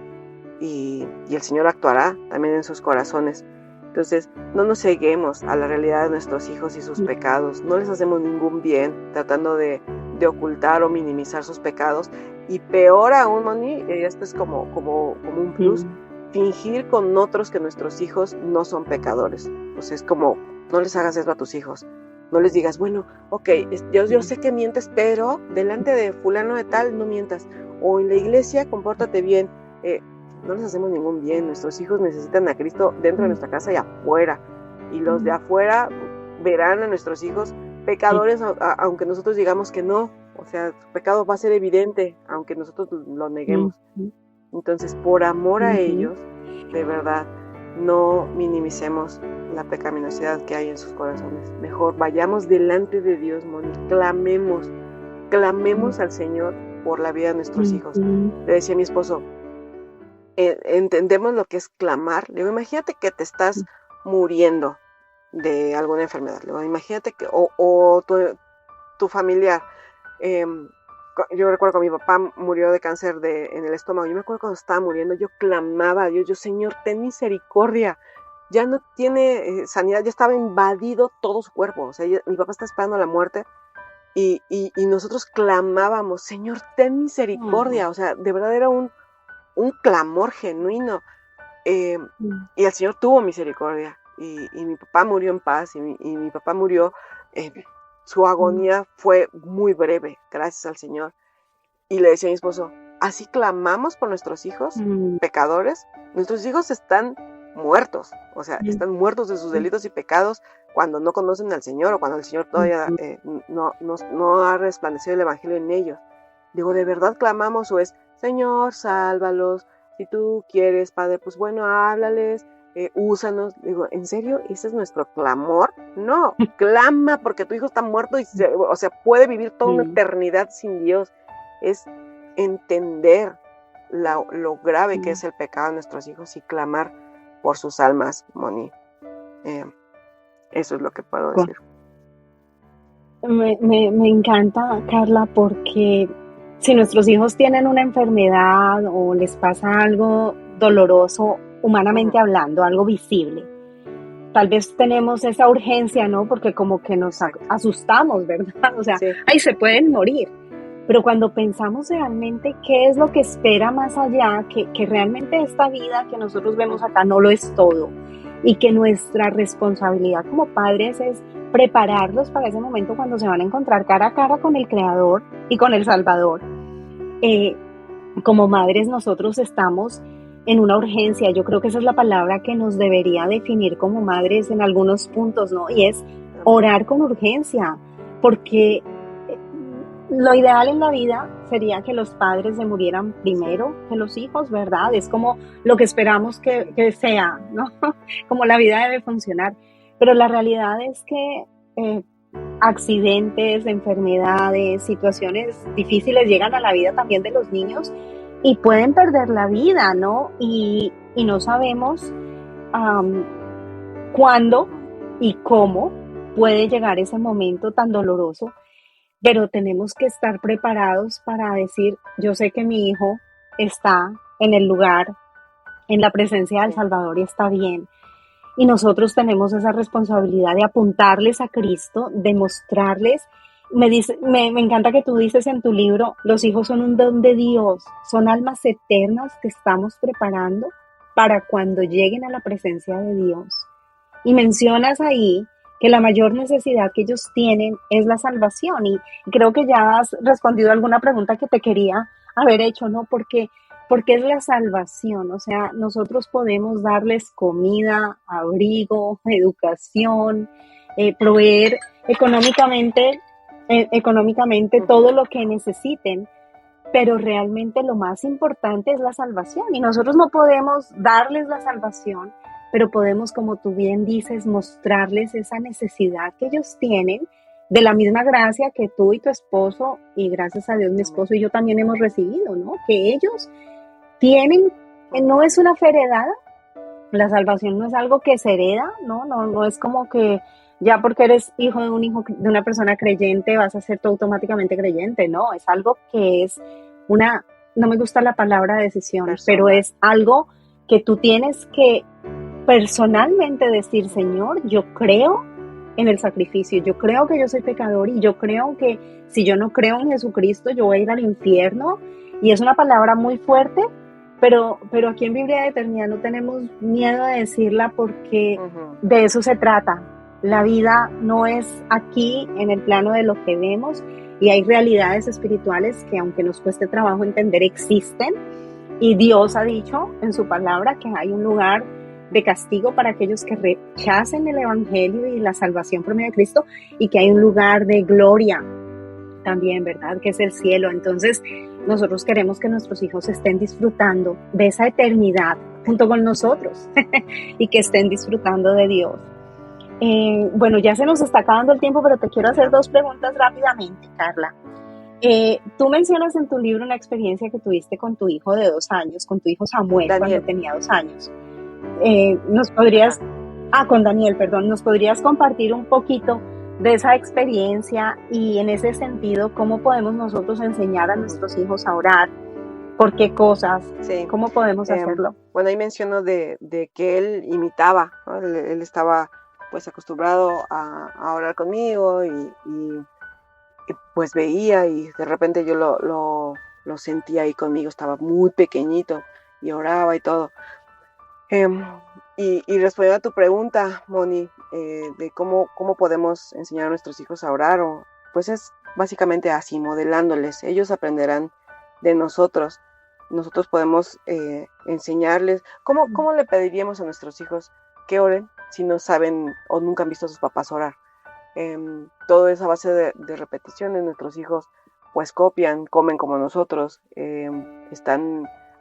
Y el Señor actuará también en sus corazones. Entonces, no nos ceguemos a la realidad de nuestros hijos y sus pecados. No les hacemos ningún bien tratando de ocultar o minimizar sus pecados. Y peor aún, Moni, esto es como un plus, fingir con otros que nuestros hijos no son pecadores. O sea, es como, no les hagas eso a tus hijos. No les digas, bueno, ok, yo sé que mientes, pero delante de fulano de tal no mientas. O en la iglesia, compórtate bien. No les hacemos ningún bien. Nuestros hijos necesitan a Cristo dentro de nuestra casa y afuera. Y los de afuera verán a nuestros hijos pecadores, aunque nosotros digamos que no. O sea, su pecado va a ser evidente, aunque nosotros lo neguemos. Entonces, por amor a ellos, de verdad, no minimicemos la pecaminosidad que hay en sus corazones. Mejor vayamos delante de Dios, Moni, clamemos al Señor por la vida de nuestros hijos. Le decía a mi esposo, entendemos lo que es clamar. Le digo, imagínate que te estás muriendo de alguna enfermedad. Le digo, imagínate que o tu familiar. Yo recuerdo que mi papá murió de cáncer en el estómago. Yo me acuerdo cuando estaba muriendo, yo clamaba a Dios, Señor, ten misericordia. Ya no tiene sanidad, ya estaba invadido todo su cuerpo. O sea, mi papá está esperando la muerte. Y nosotros clamábamos, Señor, ten misericordia. O sea, de verdad era un clamor genuino, y el Señor tuvo misericordia, y mi papá murió en paz, y mi papá murió, su agonía fue muy breve, gracias al Señor. Y le decía a mi esposo, así clamamos por nuestros hijos pecadores. Nuestros hijos están muertos, o sea, están muertos de sus delitos y pecados cuando no conocen al Señor, o cuando el Señor todavía no ha resplandecido el evangelio en ellos. Digo, ¿de verdad clamamos o es, Señor, sálvalos, si tú quieres, Padre, pues bueno, háblales, úsanos? Digo, ¿en serio? ¿Ese es nuestro clamor? No, clama porque tu hijo está muerto y puede vivir toda una eternidad sin Dios. Es entender lo grave que es el pecado de nuestros hijos y clamar por sus almas, Moni. Eso es lo que puedo decir. Me encanta, Carla, porque si nuestros hijos tienen una enfermedad o les pasa algo doloroso, humanamente hablando, algo visible, tal vez tenemos esa urgencia, ¿no? Porque como que nos asustamos, ¿verdad? O sea, sí. Ay, se pueden morir. Pero cuando pensamos realmente qué es lo que espera más allá, que realmente esta vida que nosotros vemos acá no lo es todo, y que nuestra responsabilidad como padres es prepararlos para ese momento cuando se van a encontrar cara a cara con el Creador y con el Salvador. Como madres nosotros estamos en una urgencia. Yo creo que esa es la palabra que nos debería definir como madres en algunos puntos, ¿no? Y es orar con urgencia, porque lo ideal en la vida sería que los padres se murieran primero que los hijos, ¿verdad? Es como lo que esperamos que sea, ¿no? Como la vida debe funcionar. Pero la realidad es que accidentes, enfermedades, situaciones difíciles llegan a la vida también de los niños y pueden perder la vida, ¿no? Y no sabemos cuándo y cómo puede llegar ese momento tan doloroso, pero tenemos que estar preparados para decir, yo sé que mi hijo está en el lugar, en la presencia del Salvador y está bien. Y nosotros tenemos esa responsabilidad de apuntarles a Cristo, de mostrarles. Me encanta que tú dices en tu libro, los hijos son un don de Dios, son almas eternas que estamos preparando para cuando lleguen a la presencia de Dios. Y mencionas ahí que la mayor necesidad que ellos tienen es la salvación. Y creo que ya has respondido a alguna pregunta que te quería haber hecho, ¿no? Porque es la salvación. O sea, nosotros podemos darles comida, abrigo, educación, proveer económicamente todo lo que necesiten, pero realmente lo más importante es la salvación. Y nosotros no podemos darles la salvación, pero podemos, como tú bien dices, mostrarles esa necesidad que ellos tienen de la misma gracia que tú y tu esposo, y gracias a Dios mi esposo y yo también hemos recibido, ¿no? Que ellos tienen, no es una fe heredada, la salvación no es algo que se hereda, no es como que ya porque eres hijo de una persona creyente vas a ser tú automáticamente creyente, no, es algo que es no me gusta la palabra decisión, pero es algo que tú tienes que personalmente decir, Señor, yo creo en el sacrificio, yo creo que yo soy pecador y yo creo que si yo no creo en Jesucristo yo voy a ir al infierno. Y es una palabra muy fuerte, pero aquí en Biblia de Eternidad no tenemos miedo de decirla porque de eso se trata. La vida no es aquí en el plano de lo que vemos y hay realidades espirituales que aunque nos cueste trabajo entender existen, y Dios ha dicho en su palabra que hay un lugar de castigo para aquellos que rechacen el evangelio y la salvación por medio de Cristo, y que hay un lugar de gloria también, ¿verdad? Que es el cielo. Entonces nosotros queremos que nuestros hijos estén disfrutando de esa eternidad junto con nosotros y que estén disfrutando de Dios. Bueno, ya se nos está acabando el tiempo, pero te quiero hacer 2 preguntas rápidamente, Carla. Tú mencionas en tu libro una experiencia que tuviste con tu hijo de 2 años, con tu hijo Samuel, Daniel, cuando tenía 2 años. Con Daniel, perdón, ¿nos podrías compartir un poquito de esa experiencia y en ese sentido cómo podemos nosotros enseñar a nuestros hijos a orar? ¿Por qué cosas? Sí. ¿Cómo podemos hacerlo? Bueno, ahí menciono de que él imitaba, ¿no? Él estaba pues acostumbrado a orar conmigo y pues veía y de repente yo lo sentía ahí conmigo, estaba muy pequeñito y oraba y todo. Y respondiendo a tu pregunta, Moni, de cómo podemos enseñar a nuestros hijos a orar, pues es básicamente así, modelándoles. Ellos aprenderán de nosotros. Nosotros podemos enseñarles. ¿Cómo le pediríamos a nuestros hijos que oren si no saben o nunca han visto a sus papás orar? Todo es a base de repeticiones. Nuestros hijos pues copian, comen como nosotros,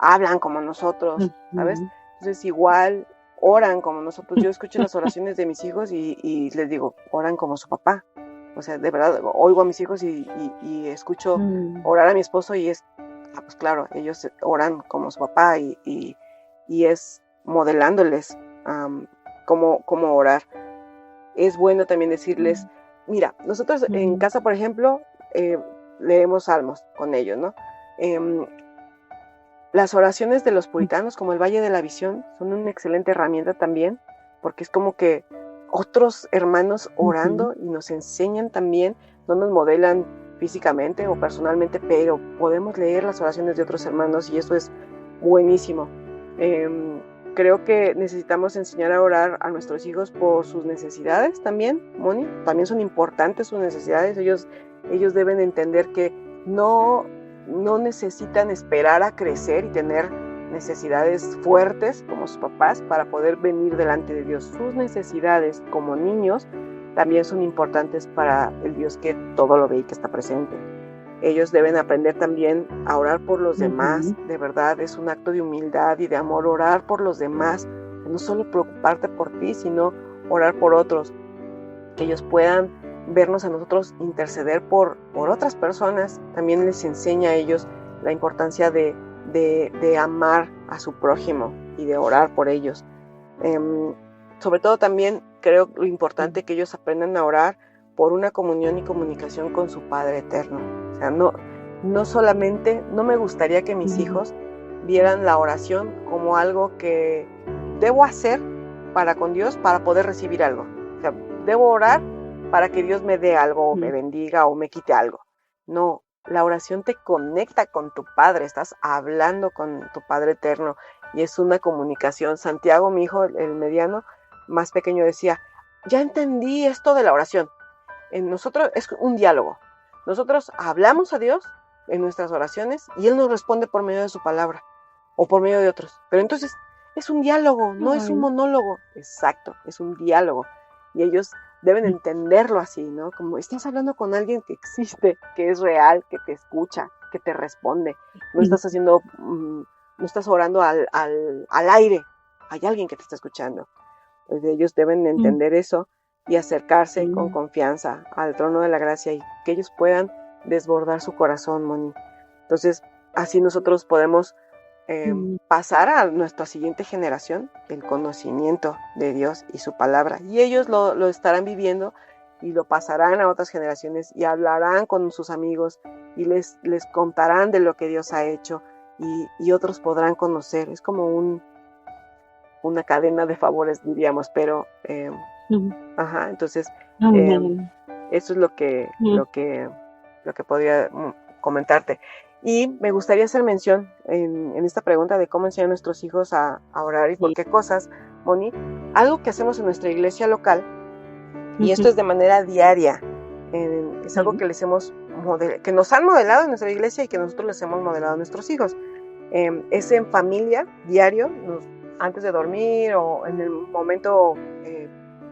hablan como nosotros, ¿sabes? Entonces igual oran como nosotros. Yo escucho las oraciones de mis hijos y les digo, oran como su papá. O sea, de verdad, oigo a mis hijos y escucho orar a mi esposo y es, pues claro, ellos oran como su papá y es modelándoles cómo orar. Es bueno también decirles, mira, nosotros en casa, por ejemplo, leemos salmos con ellos, ¿no? Las oraciones de los puritanos, como el Valle de la Visión, son una excelente herramienta también, porque es como que otros hermanos orando y nos enseñan también, no nos modelan físicamente o personalmente, pero podemos leer las oraciones de otros hermanos y eso es buenísimo. Creo que necesitamos enseñar a orar a nuestros hijos por sus necesidades también, Moni. También son importantes sus necesidades. Ellos deben entender que no necesitan esperar a crecer y tener necesidades fuertes como sus papás para poder venir delante de Dios. Sus necesidades como niños también son importantes para el Dios que todo lo ve y que está presente. Ellos deben aprender también a orar por los demás. De verdad, es un acto de humildad y de amor orar por los demás. No solo preocuparte por ti, sino orar por otros. Que ellos puedan vernos a nosotros interceder por otras personas. También les enseña a ellos la importancia de amar a su prójimo y de orar por ellos. Sobre todo también creo lo importante que ellos aprendan a orar por una comunión y comunicación con su Padre Eterno. O sea, no solamente, no me gustaría que mis hijos vieran la oración como algo que debo hacer para con Dios para poder recibir algo. O sea, debo orar para que Dios me dé algo, o me bendiga, o me quite algo. No, la oración te conecta con tu Padre, estás hablando con tu Padre Eterno, y es una comunicación. Santiago, mi hijo, el mediano, más pequeño, decía, ya entendí esto de la oración. En nosotros es un diálogo. Nosotros hablamos a Dios en nuestras oraciones, y Él nos responde por medio de su palabra, o por medio de otros. Pero entonces, es un diálogo, no es un monólogo. Exacto, es un diálogo. Y ellos deben entenderlo así, ¿no? Como estás hablando con alguien que existe, que es real, que te escucha, que te responde. No estás haciendo, no estás orando al aire. Hay alguien que te está escuchando. Entonces, ellos deben entender eso y acercarse con confianza al trono de la gracia y que ellos puedan desbordar su corazón, Moni. Entonces, así nosotros podemos pasar a nuestra siguiente generación el conocimiento de Dios y su palabra, y ellos lo estarán viviendo y lo pasarán a otras generaciones y hablarán con sus amigos y les contarán de lo que Dios ha hecho y otros podrán conocer. Es como una cadena de favores, diríamos, pero entonces eso es lo que podría comentarte. Y me gustaría hacer mención en esta pregunta de cómo enseñar a nuestros hijos a orar y por qué cosas, Moni. Algo que hacemos en nuestra iglesia local, y esto es de manera diaria, es algo que que nos han modelado en nuestra iglesia y que nosotros les hemos modelado a nuestros hijos. Es en familia, diario, antes de dormir o en el momento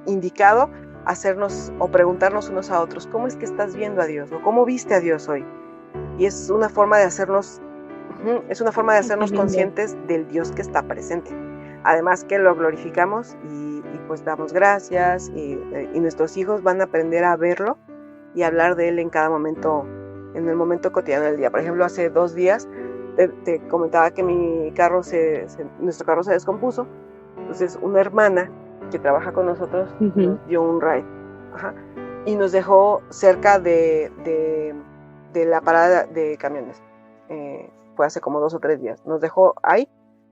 indicado, hacernos o preguntarnos unos a otros, ¿cómo es que estás viendo a Dios? ¿O cómo viste a Dios hoy? Y es una forma de hacernos conscientes del Dios que está presente. Además que lo glorificamos y pues damos gracias y nuestros hijos van a aprender a verlo y hablar de Él en cada momento, en el momento cotidiano del día. Por ejemplo, hace 2 días te comentaba que nuestro carro se descompuso. Entonces una hermana que trabaja con nosotros nos dio un ride y nos dejó cerca de la parada de camiones. Fue hace como 2 o 3 días. Nos dejó ahí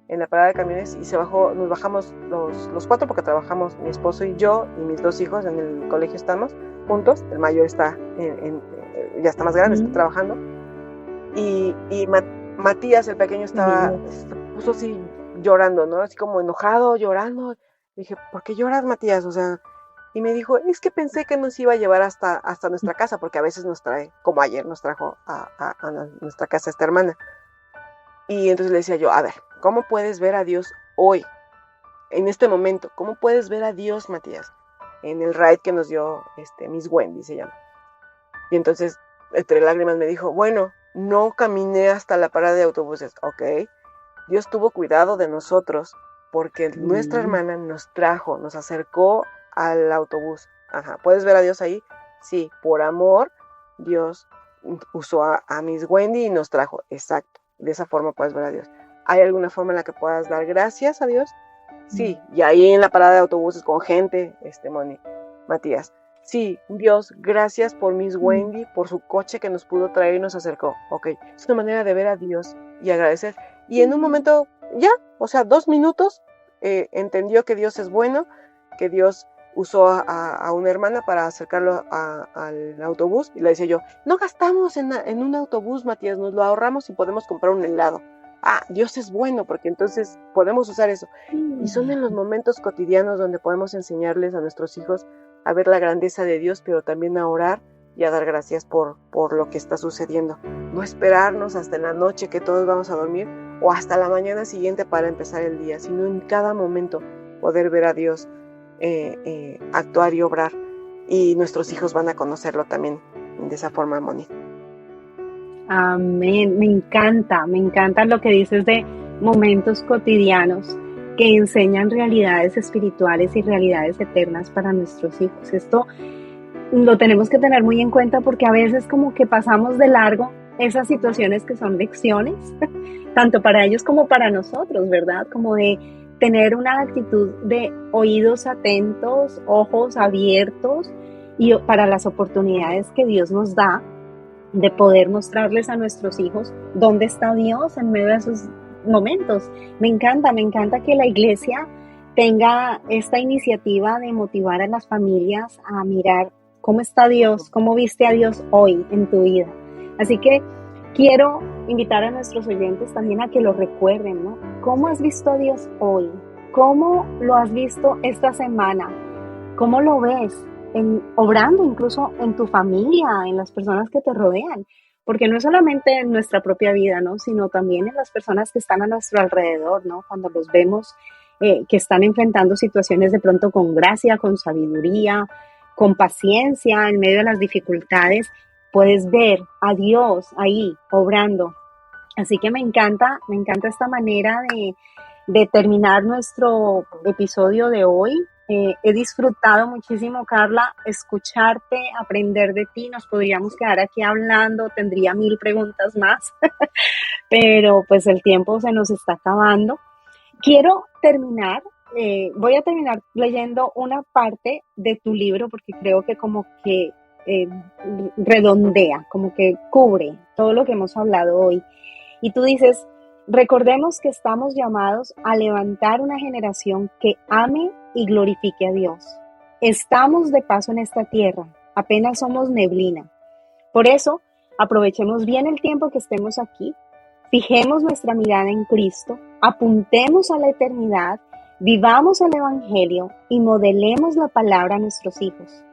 en la parada de camiones y nos bajamos los 4 porque trabajamos mi esposo y yo y mis 2 hijos en el colegio, estamos juntos. El mayor está ya está más grande, está trabajando, y Matías, el pequeño, se puso así llorando, ¿no? Así como enojado, llorando. Dije, ¿por qué lloras, Matías? O sea, y me dijo, es que pensé que nos iba a llevar hasta nuestra casa, porque a veces nos trae, como ayer nos trajo a nuestra casa esta hermana. Y entonces le decía yo, a ver, ¿cómo puedes ver a Dios hoy, en este momento? ¿Cómo puedes ver a Dios, Matías? En el ride que nos dio Miss Wendy, se llama. Y entonces, entre lágrimas, me dijo, bueno, no caminé hasta la parada de autobuses. Ok, Dios tuvo cuidado de nosotros porque nuestra hermana nos acercó al autobús. ¿Puedes ver a Dios ahí? Sí, por amor, Dios usó a Miss Wendy y nos trajo. Exacto, de esa forma puedes ver a Dios. ¿Hay alguna forma en la que puedas dar gracias a Dios? Sí, y ahí en la parada de autobuses con gente, Moni, Matías. Sí, Dios, gracias por Miss Wendy, por su coche que nos pudo traer y nos acercó. Ok, es una manera de ver a Dios y agradecer. Y en un momento, ya, o sea, 2 minutos, entendió que Dios es bueno, que Dios usó a una hermana para acercarlo al autobús. Y le decía yo, no gastamos en un autobús, Matías, nos lo ahorramos y podemos comprar un helado. Ah, Dios es bueno, porque entonces podemos usar eso. Y son en los momentos cotidianos donde podemos enseñarles a nuestros hijos a ver la grandeza de Dios, pero también a orar y a dar gracias por lo que está sucediendo. No esperarnos hasta en la noche que todos vamos a dormir o hasta la mañana siguiente para empezar el día, sino en cada momento poder ver a Dios actuar y obrar. Y nuestros hijos van a conocerlo también de esa forma, Moni. Amén, me encanta lo que dices de momentos cotidianos que enseñan realidades espirituales y realidades eternas para nuestros hijos. Esto lo tenemos que tener muy en cuenta porque a veces como que pasamos de largo esas situaciones que son lecciones, tanto para ellos como para nosotros, ¿verdad? Como de tener una actitud de oídos atentos, ojos abiertos y para las oportunidades que Dios nos da de poder mostrarles a nuestros hijos dónde está Dios en medio de esos momentos. Me encanta que la iglesia tenga esta iniciativa de motivar a las familias a mirar cómo está Dios, cómo viste a Dios hoy en tu vida. Así que quiero invitar a nuestros oyentes también a que lo recuerden, ¿no? ¿Cómo has visto a Dios hoy? ¿Cómo lo has visto esta semana? ¿Cómo lo ves? Obrando incluso en tu familia, en las personas que te rodean, porque no es solamente en nuestra propia vida, ¿no? Sino también en las personas que están a nuestro alrededor, ¿no? Cuando los vemos que están enfrentando situaciones de pronto con gracia, con sabiduría, con paciencia, en medio de las dificultades, puedes ver a Dios ahí obrando. Así que me encanta esta manera de terminar nuestro episodio de hoy. He disfrutado muchísimo, Carla, escucharte, aprender de ti. Nos podríamos quedar aquí hablando, tendría 1000 preguntas más, pero pues el tiempo se nos está acabando. Quiero terminar, voy a terminar leyendo una parte de tu libro porque creo que como que redondea, como que cubre todo lo que hemos hablado hoy. Y tú dices, recordemos que estamos llamados a levantar una generación que ame y glorifique a Dios. Estamos de paso en esta tierra, apenas somos neblina. Por eso, aprovechemos bien el tiempo que estemos aquí, fijemos nuestra mirada en Cristo, apuntemos a la eternidad, vivamos el Evangelio y modelemos la palabra a nuestros hijos.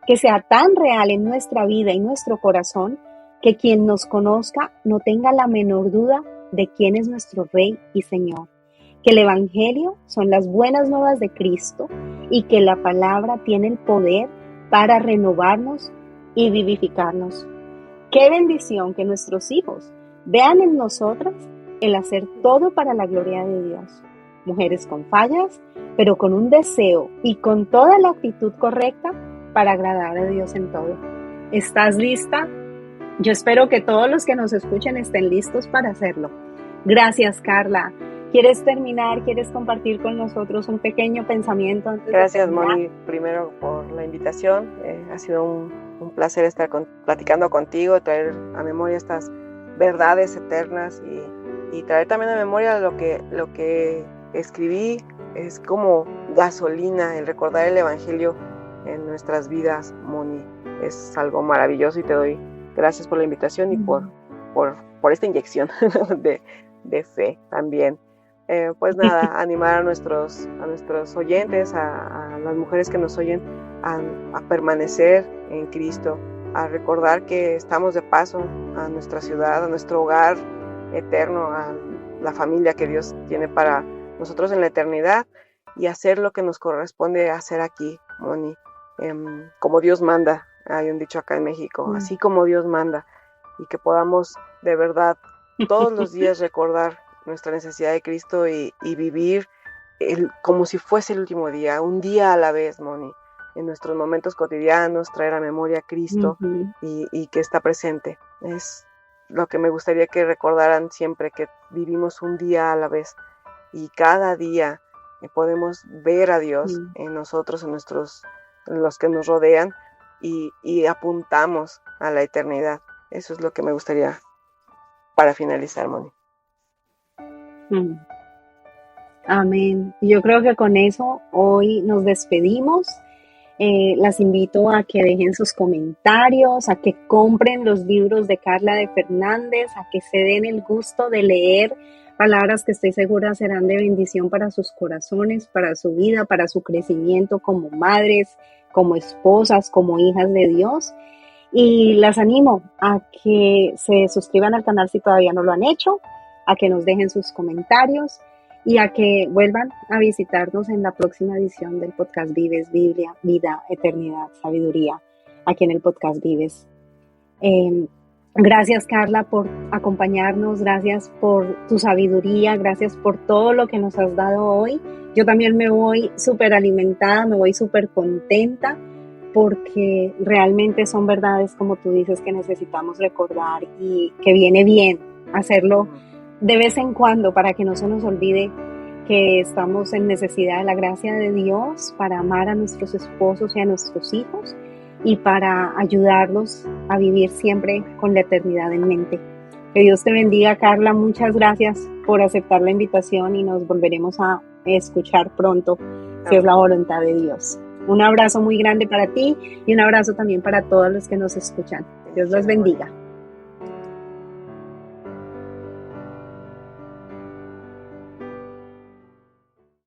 Que sea tan real en nuestra vida y nuestro corazón que quien nos conozca no tenga la menor duda de quién es nuestro Rey y Señor, que el Evangelio son las buenas nuevas de Cristo y que la palabra tiene el poder para renovarnos y vivificarnos. Qué bendición que nuestros hijos vean en nosotras el hacer todo para la gloria de Dios. Mujeres con fallas, pero con un deseo y con toda la actitud correcta para agradar a Dios en todo. ¿Estás lista? Yo espero que todos los que nos escuchen estén listos para hacerlo. Gracias, Carla. ¿Quieres terminar? ¿Quieres compartir con nosotros un pequeño pensamiento antes Gracias, de terminar? Moni, primero por la invitación. Ha sido un placer estar platicando contigo, traer a memoria estas verdades eternas y traer también a memoria lo que escribí. Es como gasolina el recordar el Evangelio en nuestras vidas, Moni. Es algo maravilloso y te doy gracias por la invitación y por esta inyección de fe también. Pues nada, animar a nuestros oyentes, a las mujeres que nos oyen, a permanecer en Cristo, a recordar que estamos de paso a nuestra ciudad, a nuestro hogar eterno, a la familia que Dios tiene para nosotros en la eternidad y hacer lo que nos corresponde hacer aquí, Moni, como Dios manda. Hay un dicho acá en México, así como Dios manda, y que podamos de verdad todos los días recordar nuestra necesidad de Cristo y vivir como si fuese el último día, un día a la vez, Moni, en nuestros momentos cotidianos, traer a memoria a Cristo y que está presente. Es lo que me gustaría que recordaran siempre, que vivimos un día a la vez y cada día podemos ver a Dios en nosotros, en los que nos rodean, y apuntamos a la eternidad. Eso es lo que me gustaría para finalizar, Moni. Amén. Yo creo que con eso hoy nos despedimos. Las invito a que dejen sus comentarios, a que compren los libros de Carla de Fernández, a que se den el gusto de leer palabras que estoy segura serán de bendición para sus corazones, para su vida, para su crecimiento como madres, como esposas, como hijas de Dios. Y las animo a que se suscriban al canal si todavía no lo han hecho, a que nos dejen sus comentarios y a que vuelvan a visitarnos en la próxima edición del podcast Vives, Biblia, Vida, Eternidad, Sabiduría, aquí en el podcast Vives. Gracias, Carla, por acompañarnos, gracias por tu sabiduría, gracias por todo lo que nos has dado hoy. Yo también me voy súper alimentada, me voy súper contenta, porque realmente son verdades, como tú dices, que necesitamos recordar y que viene bien hacerlo de vez en cuando para que no se nos olvide que estamos en necesidad de la gracia de Dios para amar a nuestros esposos y a nuestros hijos y para ayudarlos a vivir siempre con la eternidad en mente. Que Dios te bendiga, Carla. Muchas gracias por aceptar la invitación y nos volveremos a escuchar pronto, si es la voluntad de Dios. Un abrazo muy grande para ti y un abrazo también para todos los que nos escuchan. Dios los bendiga.